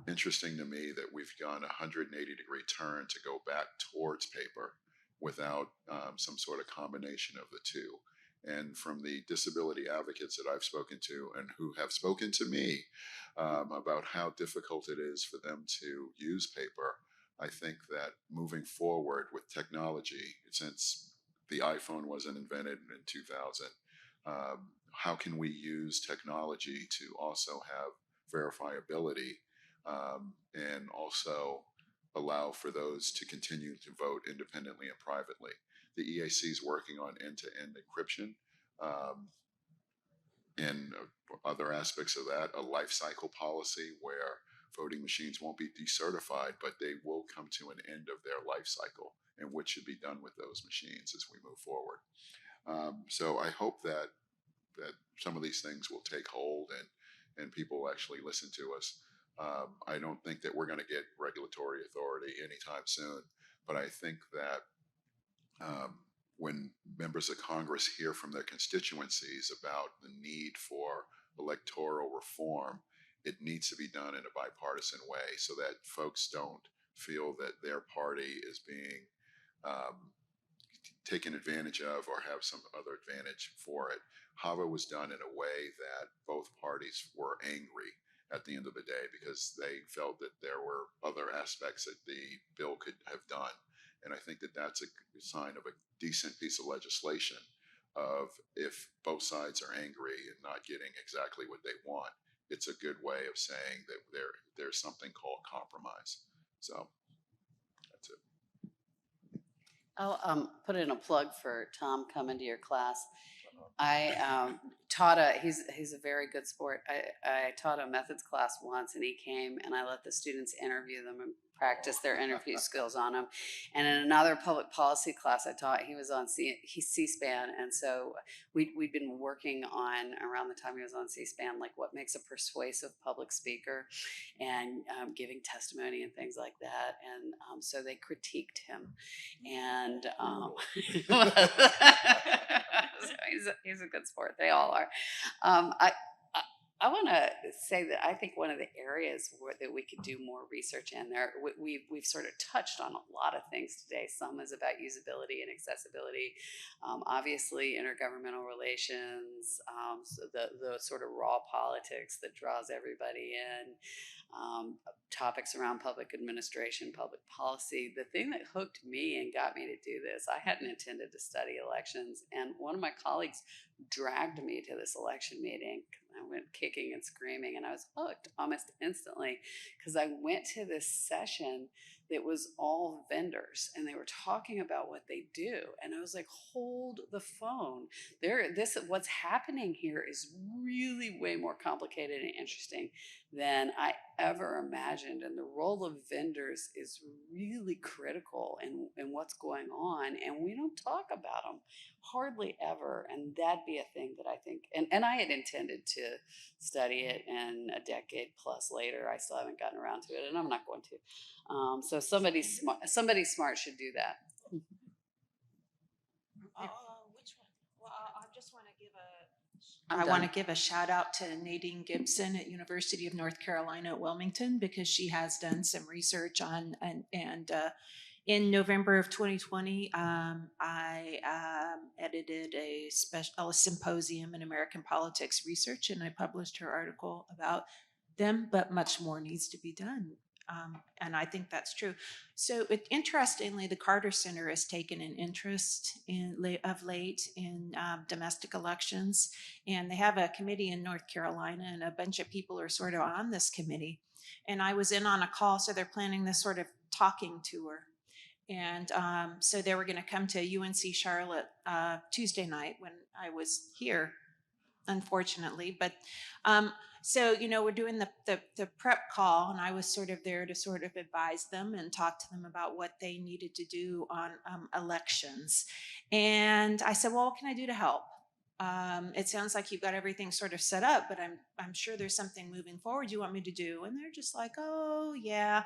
interesting to me that we've gone a 180-degree turn to go back towards paper without some sort of combination of the two. And from the disability advocates that I've spoken to and who have spoken to me about how difficult it is for them to use paper, I think that moving forward with technology, since the iPhone wasn't invented in 2000, how can we use technology to also have verifiability and also allow for those to continue to vote independently and privately? The EAC is working on end-to-end encryption and other aspects of that, a life cycle policy where voting machines won't be decertified, but they will come to an end of their life cycle, and what should be done with those machines as we move forward. So I hope that some of these things will take hold and people will actually listen to us. I don't think that we're going to get regulatory authority anytime soon, but I think that when members of Congress hear from their constituencies about the need for electoral reform, it needs to be done in a bipartisan way so that folks don't feel that their party is being taken advantage of or have some other advantage for it. HAVA was done in a way that both parties were angry at the end of the day because they felt that there were other aspects that the bill could have done. And I think that that's a sign of a decent piece of legislation of if both sides are angry and not getting exactly what they want, it's a good way of saying that there's something called compromise. So that's it. I'll put in a plug for Tom coming to your class. I taught he's a very good sport. I taught a methods class once, and he came and I let the students interview them and practice their interview skills on them. And in another public policy class I taught, he was on C-SPAN, and so we'd been working on, around the time he was on C-SPAN, like what makes a persuasive public speaker, and giving testimony and things like that. And so they critiqued him, and so he's a good sport. They all are. I want to say that I think one of the areas that we could do more research in there, we've sort of touched on a lot of things today. Some is about usability and accessibility, obviously intergovernmental relations, so the sort of raw politics that draws everybody in, topics around public administration, public policy. The thing that hooked me and got me to do this, I hadn't intended to study elections, and one of my colleagues dragged me to this election meeting. I went kicking and screaming, and I was hooked almost instantly because I went to this session that was all vendors, and they were talking about what they do, and I was like, hold the phone. What's happening here is really way more complicated and interesting than I ever imagined, and the role of vendors is really critical in what's going on, and we don't talk about them hardly ever. And that'd be a thing that I think, and I had intended to study it, and a decade plus later I still haven't gotten around to it, and I'm not going to. So somebody smart should do that. Which one? Well, I just want to give I want to give a shout out to Nadine Gibson at University of North Carolina at Wilmington, because she has done some research on, and in November of 2020, I edited a symposium in American politics research, and I published her article about them, but much more needs to be done. And I think that's true. So interestingly, the Carter Center has taken an interest of late in domestic elections, and they have a committee in North Carolina, and a bunch of people are sort of on this committee. And I was in on a call, so they're planning this sort of talking tour. And so they were going to come to UNC Charlotte Tuesday night when I was here, unfortunately. But So, we're doing the prep call, and I was sort of there to sort of advise them and talk to them about what they needed to do on elections. And I said, well, what can I do to help? It sounds like you've got everything sort of set up, but I'm sure there's something moving forward you want me to do. And they're just like, oh yeah,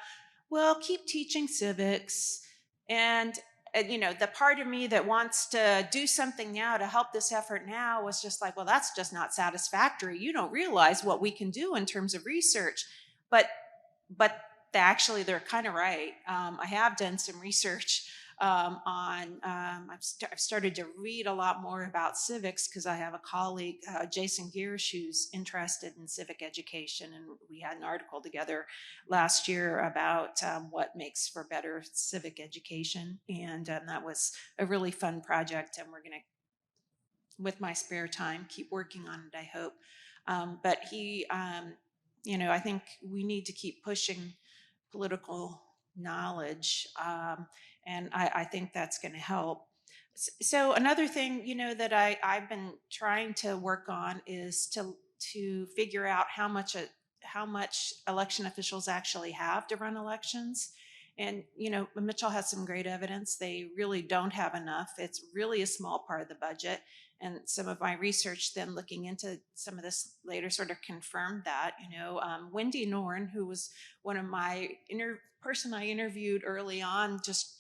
well, keep teaching civics. And the part of me that wants to do something now to help this effort now was just like, well, that's just not satisfactory. You don't realize what we can do in terms of research. But actually, they're kind of right. I have done some research I've started to read a lot more about civics because I have a colleague, Jason Giersch, who's interested in civic education. And we had an article together last year about what makes for better civic education. And that was a really fun project. And we're going to, with my spare time, keep working on it, I hope. But I think we need to keep pushing political knowledge. And I think that's going to help. So another thing, that I've been trying to work on is to figure out how much election officials actually have to run elections. And, Mitchell has some great evidence. They really don't have enough. It's really a small part of the budget. And some of my research then looking into some of this later sort of confirmed that. Wendy Norn, who was one of my person I interviewed early on, just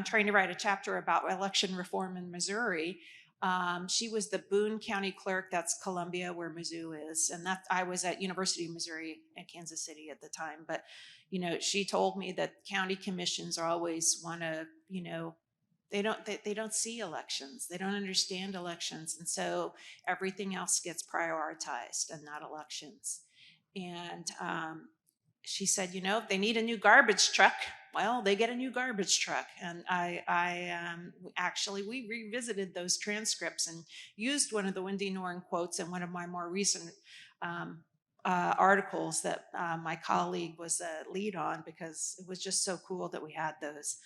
trying to write a chapter about election reform in Missouri. She was the Boone County clerk. That's Columbia, where Mizzou is, and I was at University of Missouri in Kansas City at the time. But she told me that county commissions are always want to, they don't see elections, they don't understand elections, and so everything else gets prioritized and not elections. And she said, if they need a new garbage truck, well, they get a new garbage truck. And we revisited those transcripts and used one of the Wendy Norn quotes in one of my more recent articles that my colleague was a lead on, because it was just so cool that we had those.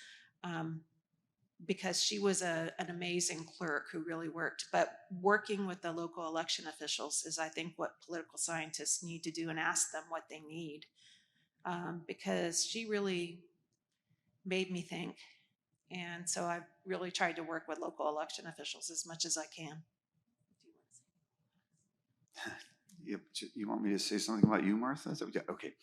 Because she was an amazing clerk who really worked. But working with the local election officials is, I think, what political scientists need to do, and ask them what they need. Because she really made me think. And so I've really tried to work with local election officials as much as I can. You want me to say something about you, Martha? Okay.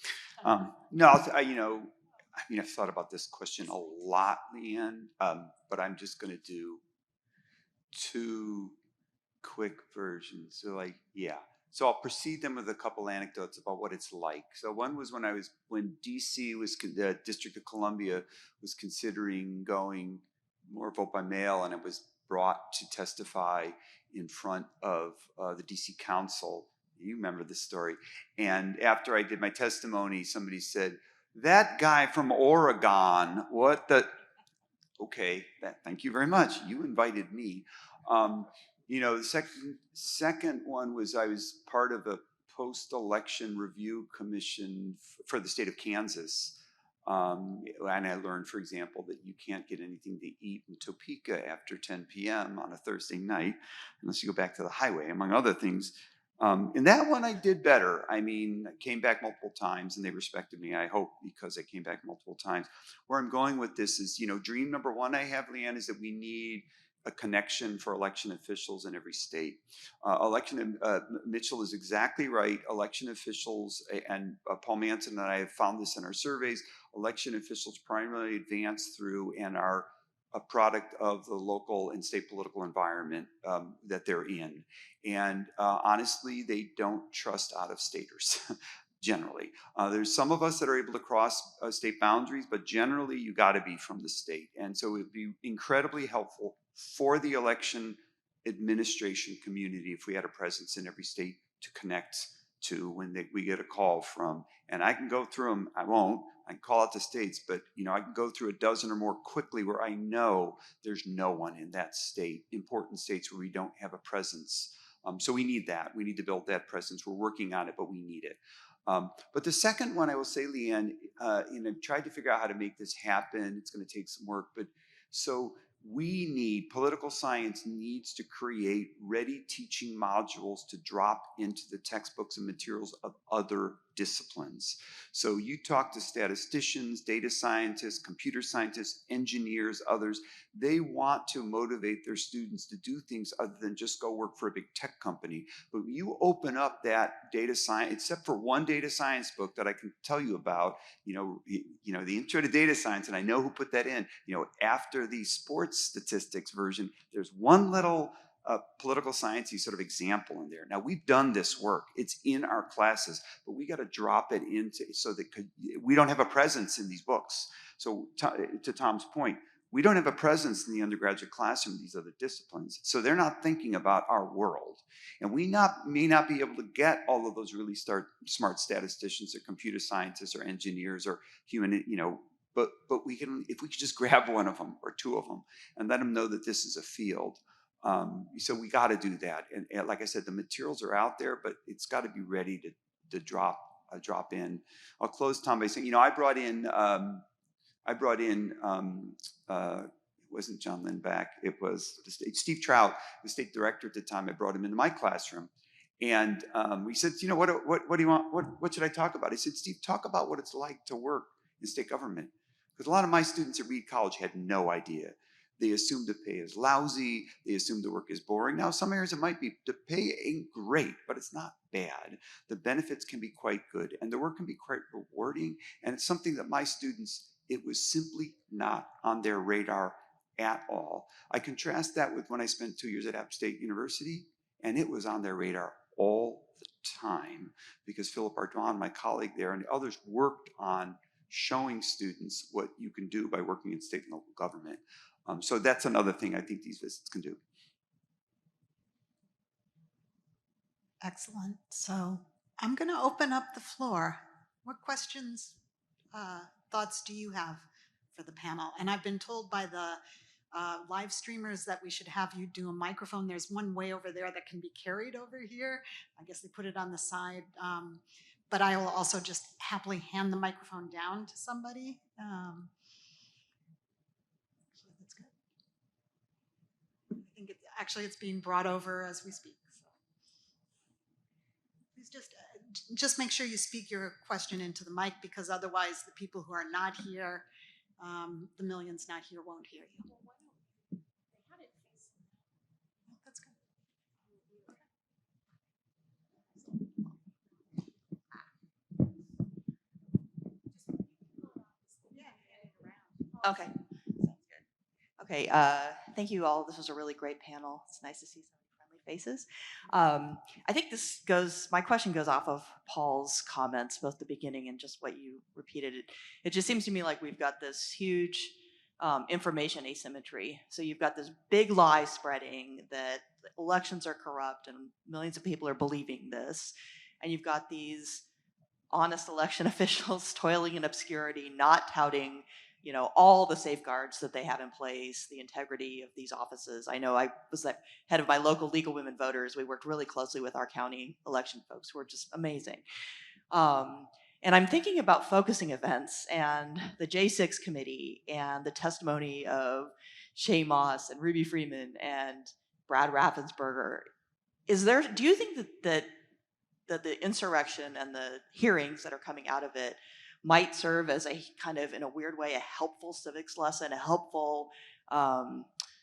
No, I've thought about this question a lot, Leanne, but I'm just going to do two quick versions. So I'll precede them with a couple anecdotes about what it's like. So one was when DC was, the District of Columbia was considering going more vote by mail, and it was brought to testify in front of the DC Council. You remember this story. And after I did my testimony, somebody said, "That guy from Oregon, what the?" Okay, thank you very much. You invited me. The second one was I was part of a post-election review commission for the state of Kansas. And I learned, for example, that you can't get anything to eat in Topeka after 10 p.m. on a Thursday night, unless you go back to the highway, among other things. In that one, I did better. I came back multiple times, and they respected me, I hope, because I came back multiple times. Where I'm going with this is, dream number one I have, Leanne, is that we need a connection for election officials in every state. Mitchell is exactly right. Election officials, and Paul Manson and I have found this in our surveys, election officials primarily advance through and are a product of the local and state political environment that they're in. And honestly, they don't trust out-of-staters. Generally, there's some of us that are able to cross state boundaries, but generally you got to be from the state. And so it would be incredibly helpful for the election administration community if we had a presence in every state to connect to when we get a call from. And I can go through them. I won't. I can call out the states, but I can go through a dozen or more quickly where I know there's no one in that state. Important states where we don't have a presence. So we need that. We need to build that presence. We're working on it, but we need it. But the second one, I will say, Leanne, I've tried to figure out how to make this happen. It's going to take some work, but so political science needs to create ready teaching modules to drop into the textbooks and materials of other disciplines. So you talk to statisticians, data scientists, computer scientists, engineers, others, they want to motivate their students to do things other than just go work for a big tech company. But when you open up that data science, except for one data science book that I can tell you about, the Intro to Data Science, and I know who put that in, after the sports statistics version, there's one little political sciencey sort of example in there. Now, we've done this work. It's in our classes, but we got to drop it into so that we don't have a presence in these books. So to Tom's point, we don't have a presence in the undergraduate classroom, these other disciplines. So they're not thinking about our world. And we may not be able to get all of those really smart statisticians or computer scientists or engineers or human, but we can, if we could just grab one of them or two of them and let them know that this is a field. So we got to do that. And like I said, the materials are out there, but it's got to be ready to drop in. I'll close, Tom, by saying, I brought in, it wasn't John Lindback, it was Steve Trout, the state director at the time. I brought him into my classroom. And we said, what do you want? What should I talk about? He said, Steve, talk about what it's like to work in state government. Because a lot of my students at Reed College had no idea. They assumed the pay is lousy. They assumed the work is boring. Now, some areas it might be. The pay ain't great, but it's not bad. The benefits can be quite good, and the work can be quite rewarding. And it's something that my students, it was simply not on their radar at all. I contrast that with when I spent 2 years at App State University, and it was on their radar all the time because Philip Ardoin, my colleague there, and others worked on showing students what you can do by working in state and local government. So that's another thing I think these visits can do. Excellent. So I'm going to open up the floor. What questions, thoughts do you have for the panel? And I've been told by the live streamers that we should have you do a microphone. There's one way over there that can be carried over here. I guess they put it on the side. But I will also just happily hand the microphone down to somebody. So that's good. I think it's being brought over as we speak. So please just make sure you speak your question into the mic, because otherwise the people who are not here, the millions not here, won't hear you. That's good. Okay. Sounds good. Okay. Thank you all. This was a really great panel. It's nice to see so many friendly faces. I think my question goes off of Paul's comments, both the beginning and just what you repeated. It just seems to me like we've got this huge information asymmetry. So you've got this big lie spreading that elections are corrupt and millions of people are believing this. And you've got these honest election officials toiling in obscurity, not touting all the safeguards that they have in place, the integrity of these offices. I know I was the head of my local League of Women Voters. We worked really closely with our county election folks who are just amazing. And I'm thinking about focusing events and the J6 committee and the testimony of Shay Moss and Ruby Freeman and Brad Raffensperger. Do you think that the insurrection and the hearings that are coming out of it might serve as a kind of, in a weird way, a helpful civics lesson, a helpful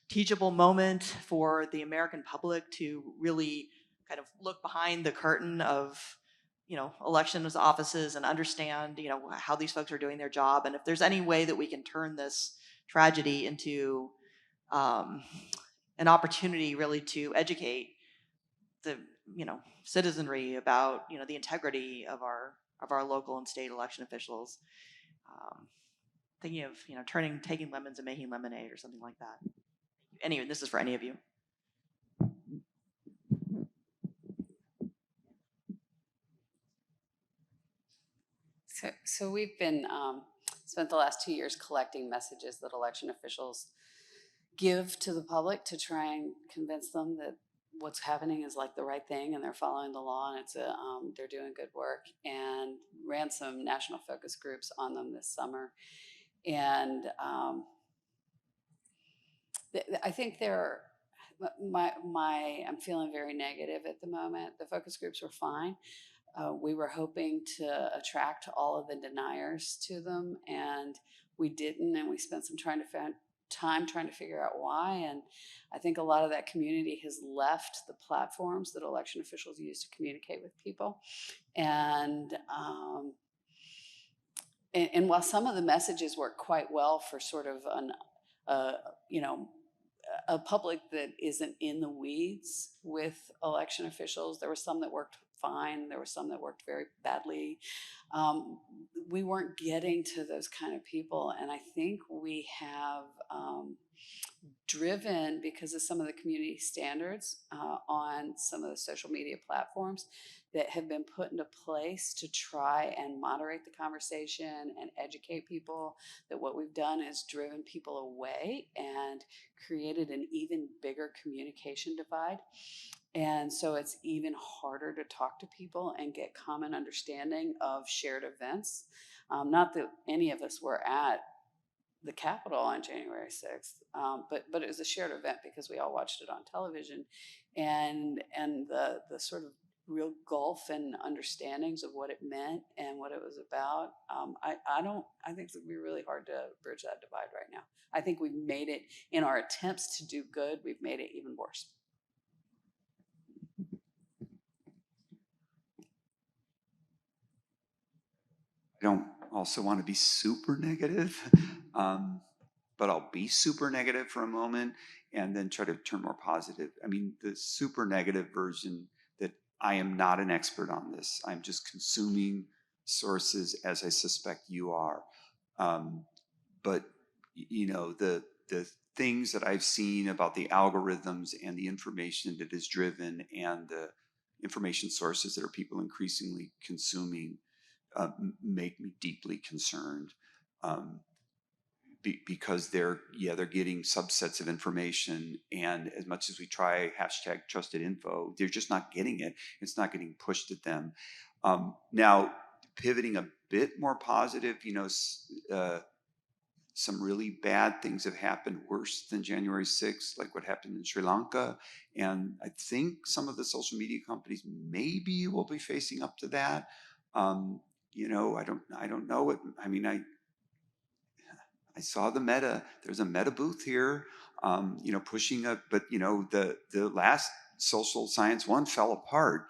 teachable moment for the American public to really kind of look behind the curtain of, elections offices and understand, how these folks are doing their job, and if there's any way that we can turn this tragedy into an opportunity really to educate the, citizenry about, the integrity of our local and state election officials. Thinking of, taking lemons and making lemonade or something like that. Anyway, this is for any of you. So we've been spent the last 2 years collecting messages that election officials give to the public to try and convince them that what's happening is like the right thing and they're following the law and they're doing good work, and ran some national focus groups on them this summer. And I think I'm feeling very negative at the moment. The focus groups were fine. We were hoping to attract all of the deniers to them, and we didn't. And we spent some time trying to figure out why. And I think a lot of that community has left the platforms that election officials use to communicate with people. And while some of the messages work quite well for sort of a public that isn't in the weeds with election officials, there were some that worked fine. There were some that worked very badly. We weren't getting to those kind of people. And I think we have driven, because of some of the community standards on some of the social media platforms that have been put into place to try and moderate the conversation and educate people, that what we've done is driven people away and created an even bigger communication divide. And so it's even harder to talk to people and get common understanding of shared events. Not that any of us were at the Capitol on January 6th, but it was a shared event because we all watched it on television, and the sort of real gulf and understandings of what it meant and what it was about. I think it would be really hard to bridge that divide right now. I think we've made it, in our attempts to do good, we've made it even worse. I don't also want to be super negative, but I'll be super negative for a moment and then try to turn more positive. I mean, the super negative version, that I am not an expert on this. I'm just consuming sources as I suspect you are. But you know, the things that I've seen about the algorithms and the information that is driven and the information sources that are people increasingly consuming make me deeply concerned, because they're getting subsets of information, and as much as we try hashtag trusted info, they're just not getting it. It's not getting pushed at them. Now, pivoting a bit more positive, some really bad things have happened worse than January 6th, like what happened in Sri Lanka. And I think some of the social media companies maybe will be facing up to that. I don't know. I mean, I saw the Meta. There's a Meta booth here, pushing up. But the last social science one fell apart.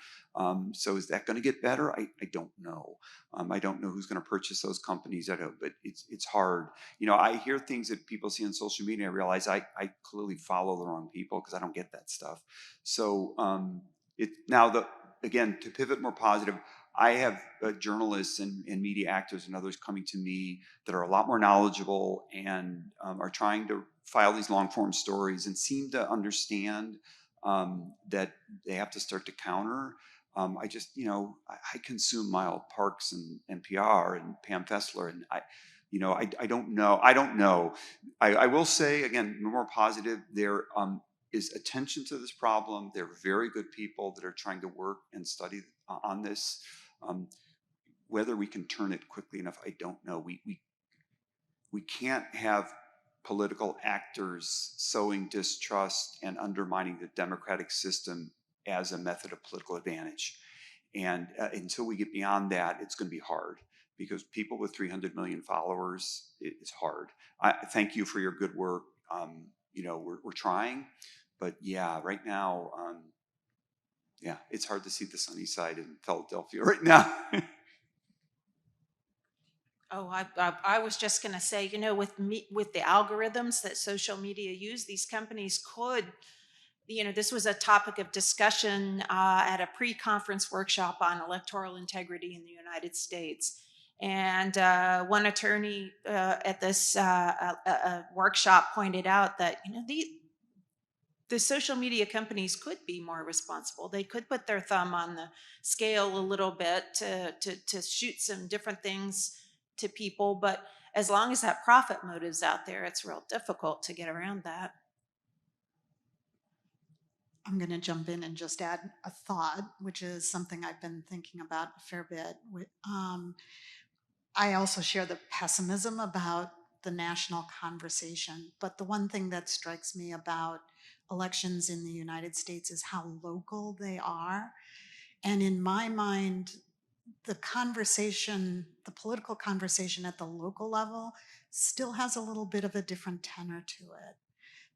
So is that going to get better? I don't know. I don't know who's going to purchase those companies. I don't. But it's hard. I hear things that people see on social media. I realize I clearly follow the wrong people because I don't get that stuff. So again, to pivot more positive, I have journalists and media actors and others coming to me that are a lot more knowledgeable and are trying to file these long form stories and seem to understand that they have to start to counter. I consume Mile Parks and NPR and Pam Fessler, and I don't know. I will say, again, more positive, there is attention to this problem. They're very good people that are trying to work and study on this. Whether we can turn it quickly enough, I don't know. We can't have political actors sowing distrust and undermining the democratic system as a method of political advantage. And until we get beyond that, it's going to be hard, because people with 300 million followers, it's hard. I thank you for your good work. We're trying, but right now, it's hard to see the sunny side in Philadelphia right now. Oh, I was just going to say, with the algorithms that social media use, these companies could, this was a topic of discussion at a pre-conference workshop on electoral integrity in the United States. And one attorney at this workshop pointed out that, the social media companies could be more responsible. They could put their thumb on the scale a little bit to shoot some different things to people, but as long as that profit motive's out there, it's real difficult to get around that. I'm going to jump in and just add a thought, which is something I've been thinking about a fair bit. I also share the pessimism about the national conversation. But the one thing that strikes me about elections in the United States is how local they are. And in my mind, the conversation, the political conversation at the local level still has a little bit of a different tenor to it.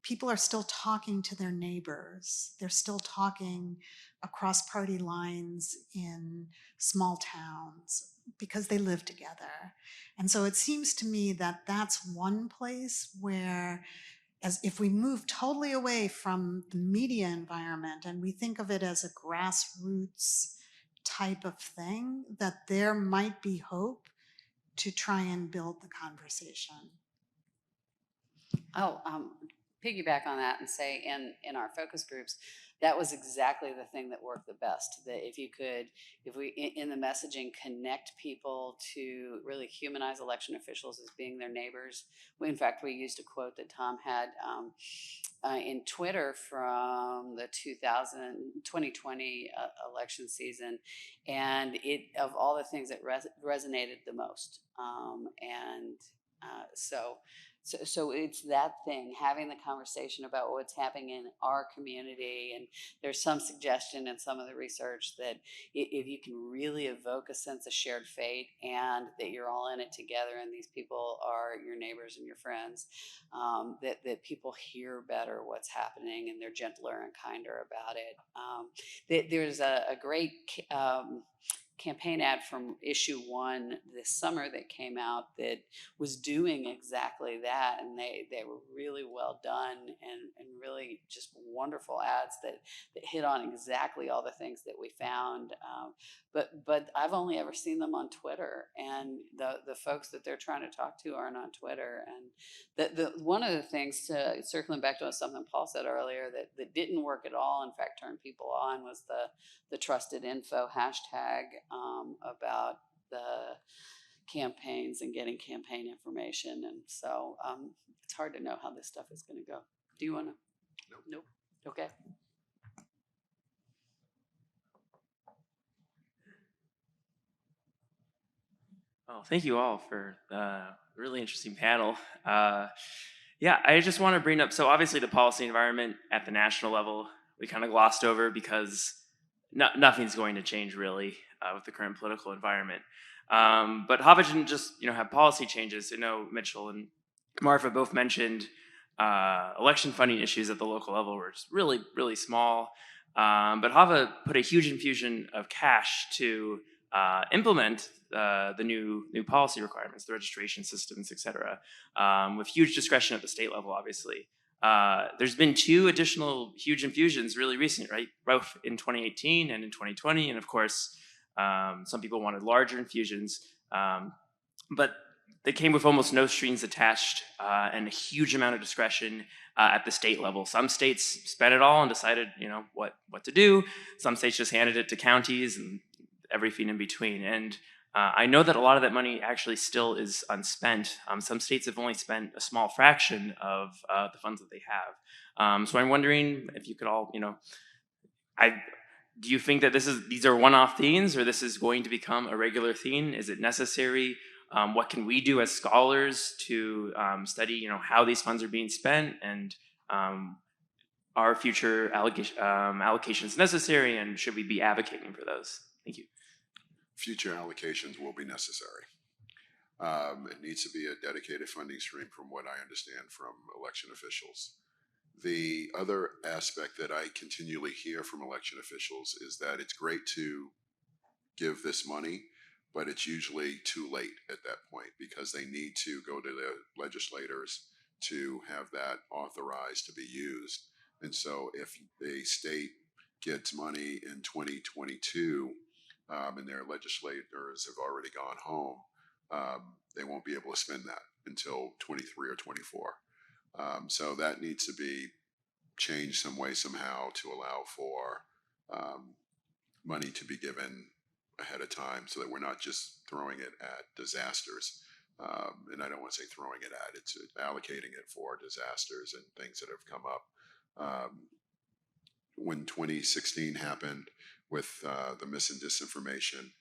People are still talking to their neighbors. They're still talking across party lines in small towns because they live together. And so it seems to me that that's one place where, as if we move totally away from the media environment and we think of it as a grassroots type of thing, that there might be hope to try and build the conversation. Oh, piggyback on that and say in our focus groups, that was exactly the thing that worked the best. That if we in the messaging connect people to really humanize election officials as being their neighbors. In fact, we used a quote that Tom had in Twitter from the 2020 election season, and it of all the things that resonated the most, so it's that thing, having the conversation about what's happening in our community. And there's some suggestion in some of the research that if you can really evoke a sense of shared fate and that you're all in it together and these people are your neighbors and your friends, that people hear better what's happening and they're gentler and kinder about it. There's a great campaign ad from issue 1 this summer that came out that was doing exactly that, and they were really well done and really just wonderful ads that hit on exactly all the things that we found, but I've only ever seen them on Twitter, and the folks that they're trying to talk to aren't on Twitter. And the one of the things, to circling back to something Paul said earlier, that didn't work at all, in fact turned people on, was the trusted info hashtag about the campaigns and getting campaign information. And so it's hard to know how this stuff is going to go. Do you want to? Nope. Okay. Well, thank you all for a really interesting panel. Yeah, I just want to bring up, so obviously the policy environment at the national level, we kind of glossed over because nothing's going to change really with the current political environment. But HAVA didn't just have policy changes. I know Mitchell and Marfa both mentioned election funding issues at the local level were just really, really small. But HAVA put a huge infusion of cash to implement the new policy requirements, the registration systems, et cetera, with huge discretion at the state level, obviously. There's been 2 additional huge infusions really recent, right? Both in 2018 and in 2020. And of course, some people wanted larger infusions, but they came with almost no strings attached and a huge amount of discretion at the state level. Some states spent it all and decided, what to do. Some states just handed it to counties and everything in between. And I know that a lot of that money actually still is unspent. Some states have only spent a small fraction of the funds that they have. So I'm wondering if you could all, do you think that these are one-off themes, or this is going to become a regular theme? Is it necessary? What can we do as scholars to study, how these funds are being spent, and are future allocations necessary, and should we be advocating for those? Thank you. Future allocations will be necessary. It needs to be a dedicated funding stream, from what I understand from election officials. The other aspect that I continually hear from election officials is that it's great to give this money, but it's usually too late at that point because they need to go to the legislators to have that authorized to be used. And so if a state gets money in 2022 and their legislators have already gone home, they won't be able to spend that until 23 or 24. So that needs to be changed some way, somehow, to allow for money to be given ahead of time so that we're not just throwing it at disasters. And I don't want to say throwing it at, it's allocating it for disasters and things that have come up. When 2016 happened with the mis and disinformation,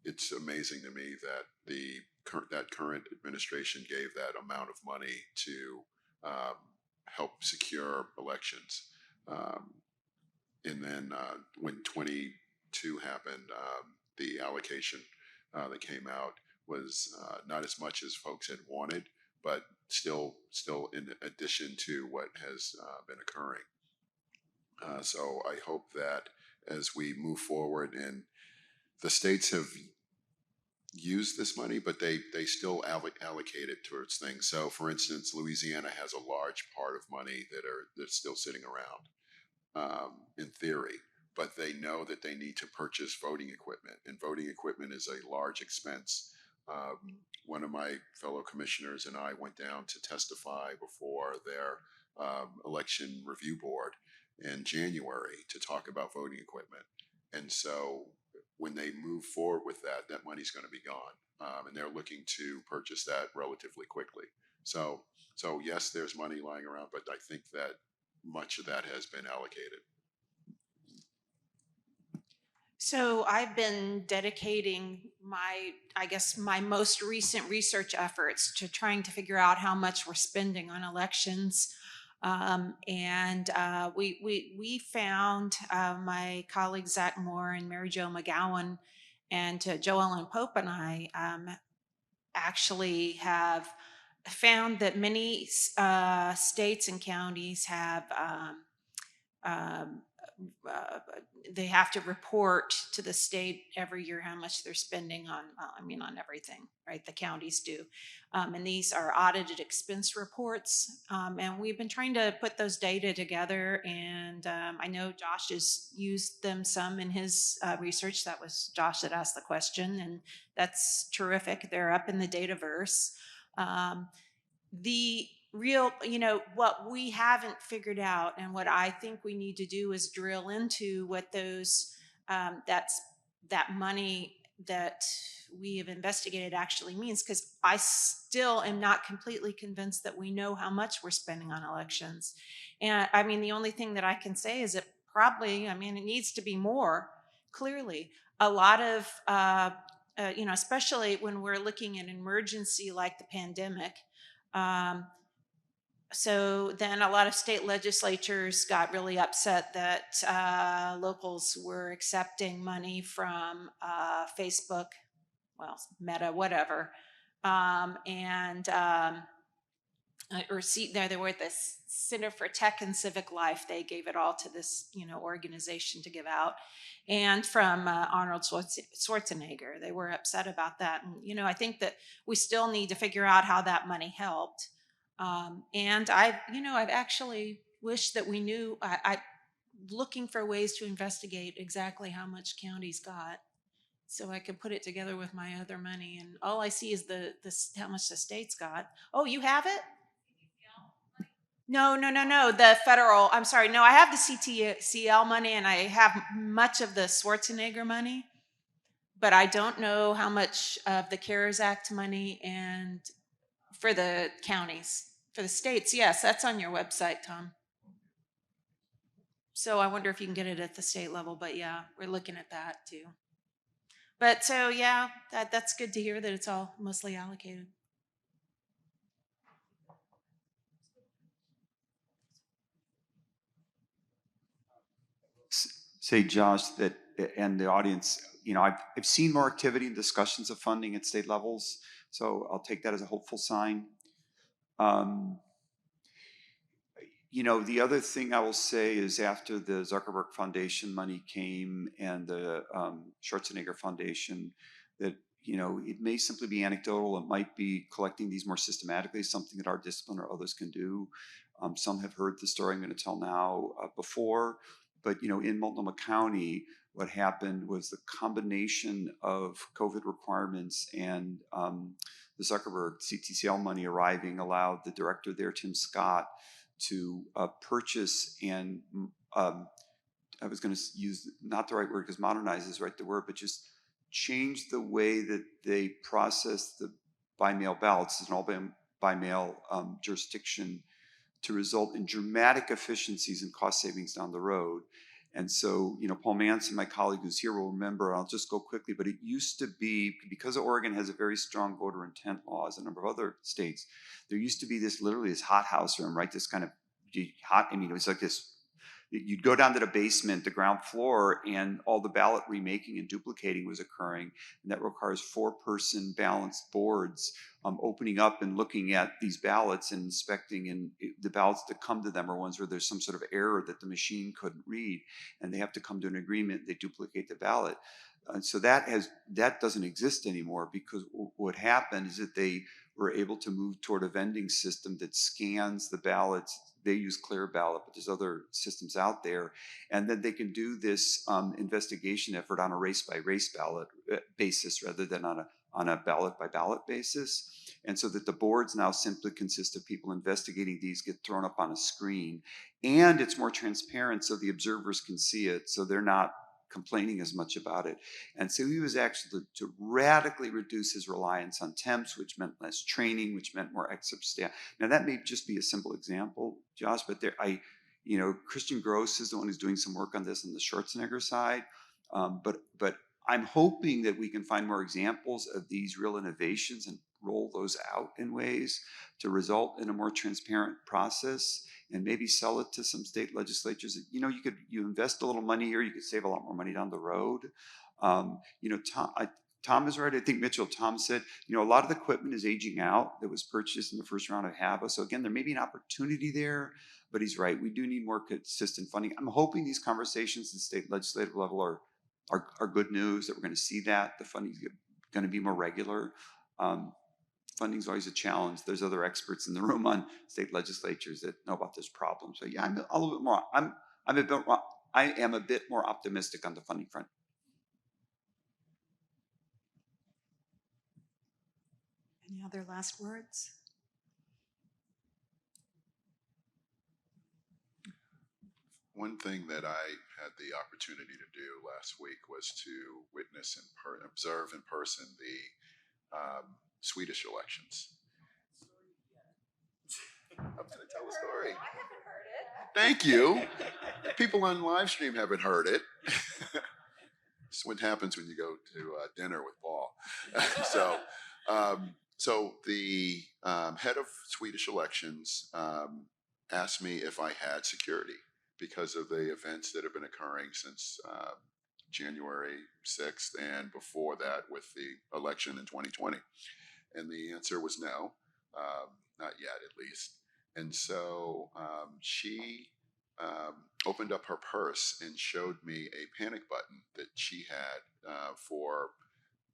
it's amazing to me that the that current administration gave that amount of money to help secure elections. And then when 22 happened, the allocation that came out was not as much as folks had wanted, but still in addition to what has been occurring. So I hope that as we move forward, and the states have used this money, but they still allocate it towards things. So, for instance, Louisiana has a large part of money that's still sitting around, in theory, but they know that they need to purchase voting equipment, and voting equipment is a large expense. One of my fellow commissioners and I went down to testify before their election review board in January to talk about voting equipment, and so when they move forward with that, that money's going to be gone, and they're looking to purchase that relatively quickly. So yes, there's money lying around, but I think that much of that has been allocated. So I've been dedicating my most recent research efforts to trying to figure out how much we're spending on elections. And we found, my colleagues Zach Moore and Mary Jo McGowan and Joe Ellen Pope and I actually have found that many states and counties have they have to report to the state every year how much they're spending on, on everything, right? The counties do. And these are audited expense reports. And we've been trying to put those data together. And I know Josh has used them some in his research. That was Josh that asked the question, and that's terrific. They're up in the Dataverse. The real, what we haven't figured out, and what I think we need to do is drill into what those that money that we have investigated actually means, because I still am not completely convinced that we know how much we're spending on elections. And the only thing that I can say is it probably, it needs to be more. Clearly, a lot of especially when we're looking at an emergency like the pandemic. So then a lot of state legislatures got really upset that locals were accepting money from Facebook, well, Meta, whatever, they were at this Center for Tech and Civic Life. They gave it all to this, organization to give out, and from Arnold Schwarzenegger. They were upset about that, and I think that we still need to figure out how that money helped. And I've actually wished that we knew. I looking for ways to investigate exactly how much counties got, so I could put it together with my other money. And all I see is how much the states got. Oh, you have it? No. The federal. I'm sorry. No, I have the CTCL money, and I have much of the Schwarzenegger money, but I don't know how much of the CARES Act money and for the counties. For the states, yes, that's on your website, Tom. So I wonder if you can get it at the state level, but yeah, we're looking at that too. But so yeah, that's good to hear that it's all mostly allocated. Say, Josh, that and the audience, I've seen more activity and discussions of funding at state levels, so I'll take that as a hopeful sign. The other thing I will say is after the Zuckerberg Foundation money came and the Schwarzenegger Foundation, that it may simply be anecdotal. It might be collecting these more systematically, something that our discipline or others can do. Some have heard the story I'm going to tell now before, but in Multnomah County, what happened was the combination of COVID requirements and the Zuckerberg CTCL money arriving allowed the director there, Tim Scott, to purchase and I was going to use not the right word because modernize is right the word, but just change the way that they process the by-mail ballots. It's an all by-mail jurisdiction to result in dramatic efficiencies and cost savings down the road. And so, Paul Manson, my colleague who's here, will remember, I'll just go quickly, but it used to be, because Oregon has a very strong voter intent law, as a number of other states, there used to be literally this hothouse room, right? This kind of hot, it was like this, you'd go down to the basement, the ground floor, and all the ballot remaking and duplicating was occurring. And that requires 4-person balanced boards opening up and looking at these ballots and inspecting. And the ballots that come to them are ones where there's some sort of error that the machine couldn't read, and they have to come to an agreement. They duplicate the ballot. And so that doesn't exist anymore, because what happened is that they were able to move toward a vending system that scans the ballots. They use Clear Ballot, but there's other systems out there. And then they can do this investigation effort on a race-by-race ballot basis rather than on a ballot-by-ballot basis. And so that the boards now simply consist of people investigating these, get thrown up on a screen. And it's more transparent, so the observers can see it, so they're not complaining as much about it. And so he was actually to radically reduce his reliance on temps, which meant less training, which meant more excerpt staff. Now that may just be a simple example, Josh, but Christian Gross is the one who's doing some work on this on the Schwarzenegger side. But I'm hoping that we can find more examples of these real innovations and roll those out in ways to result in a more transparent process, and maybe sell it to some state legislatures. You invest a little money here, you could save a lot more money down the road. Tom is right. I think Tom said, a lot of the equipment is aging out that was purchased in the first round of HAVA. So again, there may be an opportunity there, but he's right. We do need more consistent funding. I'm hoping these conversations at the state legislative level are good news, that we're going to see that the funding is going to be more regular. Funding is always a challenge. There's other experts in the room on state legislatures that know about this problem. So yeah, I'm a little bit more. I am a bit more optimistic on the funding front. Any other last words? One thing that I had the opportunity to do last week was to witness and observe in person the Swedish elections. I'm going to tell a story. I haven't heard it. Thank you. People on live stream haven't heard it. This is what happens when you go to dinner with Paul. So the head of Swedish elections asked me if I had security because of the events that have been occurring since January 6th and before that with the election in 2020. And the answer was no, not yet at least. And so she opened up her purse and showed me a panic button that she had for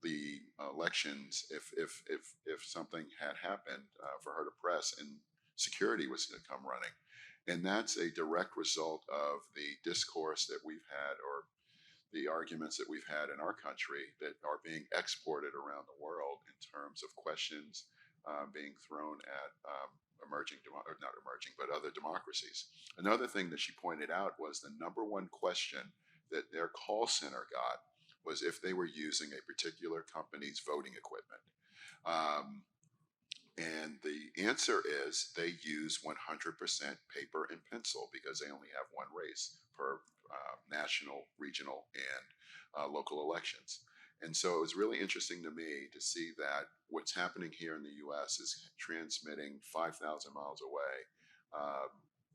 the elections if something had happened for her to press and security was going to come running. And that's a direct result of the discourse that we've had, or the arguments that we've had in our country that are being exported around the world in terms of questions being thrown at other democracies. Another thing that she pointed out was the number one question that their call center got was if they were using a particular company's voting equipment. And the answer is they use 100% paper and pencil because they only have one race per national, regional, and local elections. And so it was really interesting to me to see that what's happening here in the US is transmitting 5,000 miles away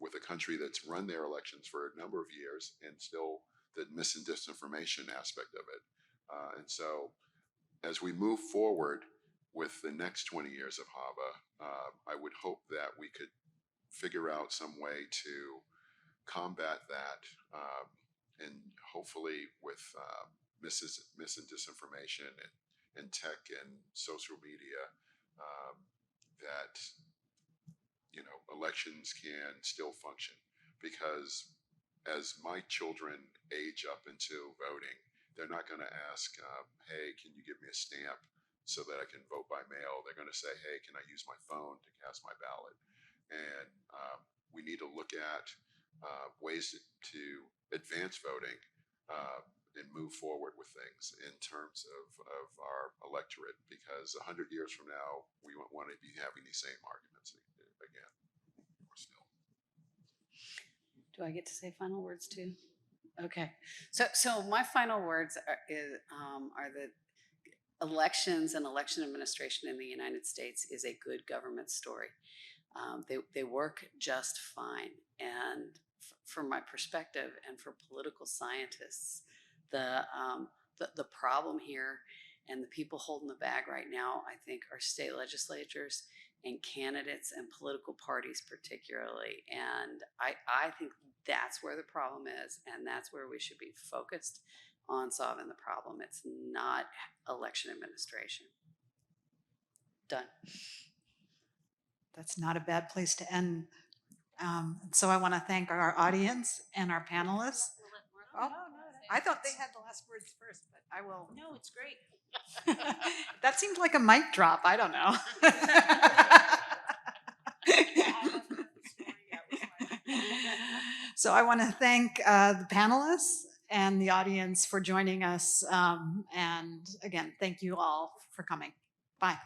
with a country that's run their elections for a number of years and still the mis and disinformation aspect of it. And so as we move forward with the next 20 years of HAVA, I would hope that we could figure out some way to combat that and hopefully with mis and disinformation and tech and social media that elections can still function, because as my children age up into voting, they're not going to ask, hey, can you give me a stamp so that I can vote by mail? They're going to say, hey, can I use my phone to cast my ballot? And we need to look at ways to advance voting and move forward with things in terms of our electorate, because 100 years from now, we won't want to be having these same arguments again. Still. Do I get to say final words too? Okay. So my final words are that elections and election administration in the United States is a good government story. They work just fine. And from my perspective and for political scientists, the problem here and the people holding the bag right now, I think, are state legislatures and candidates and political parties particularly. And I think that's where the problem is, and that's where we should be focused on solving the problem. It's not election administration. Done. That's not a bad place to end. So I want to thank our audience and our panelists. Oh, I thought they had the last words first, but I will. No, it's great. That seemed like a mic drop. I don't know. So I want to thank the panelists and the audience for joining us. And again, thank you all for coming. Bye.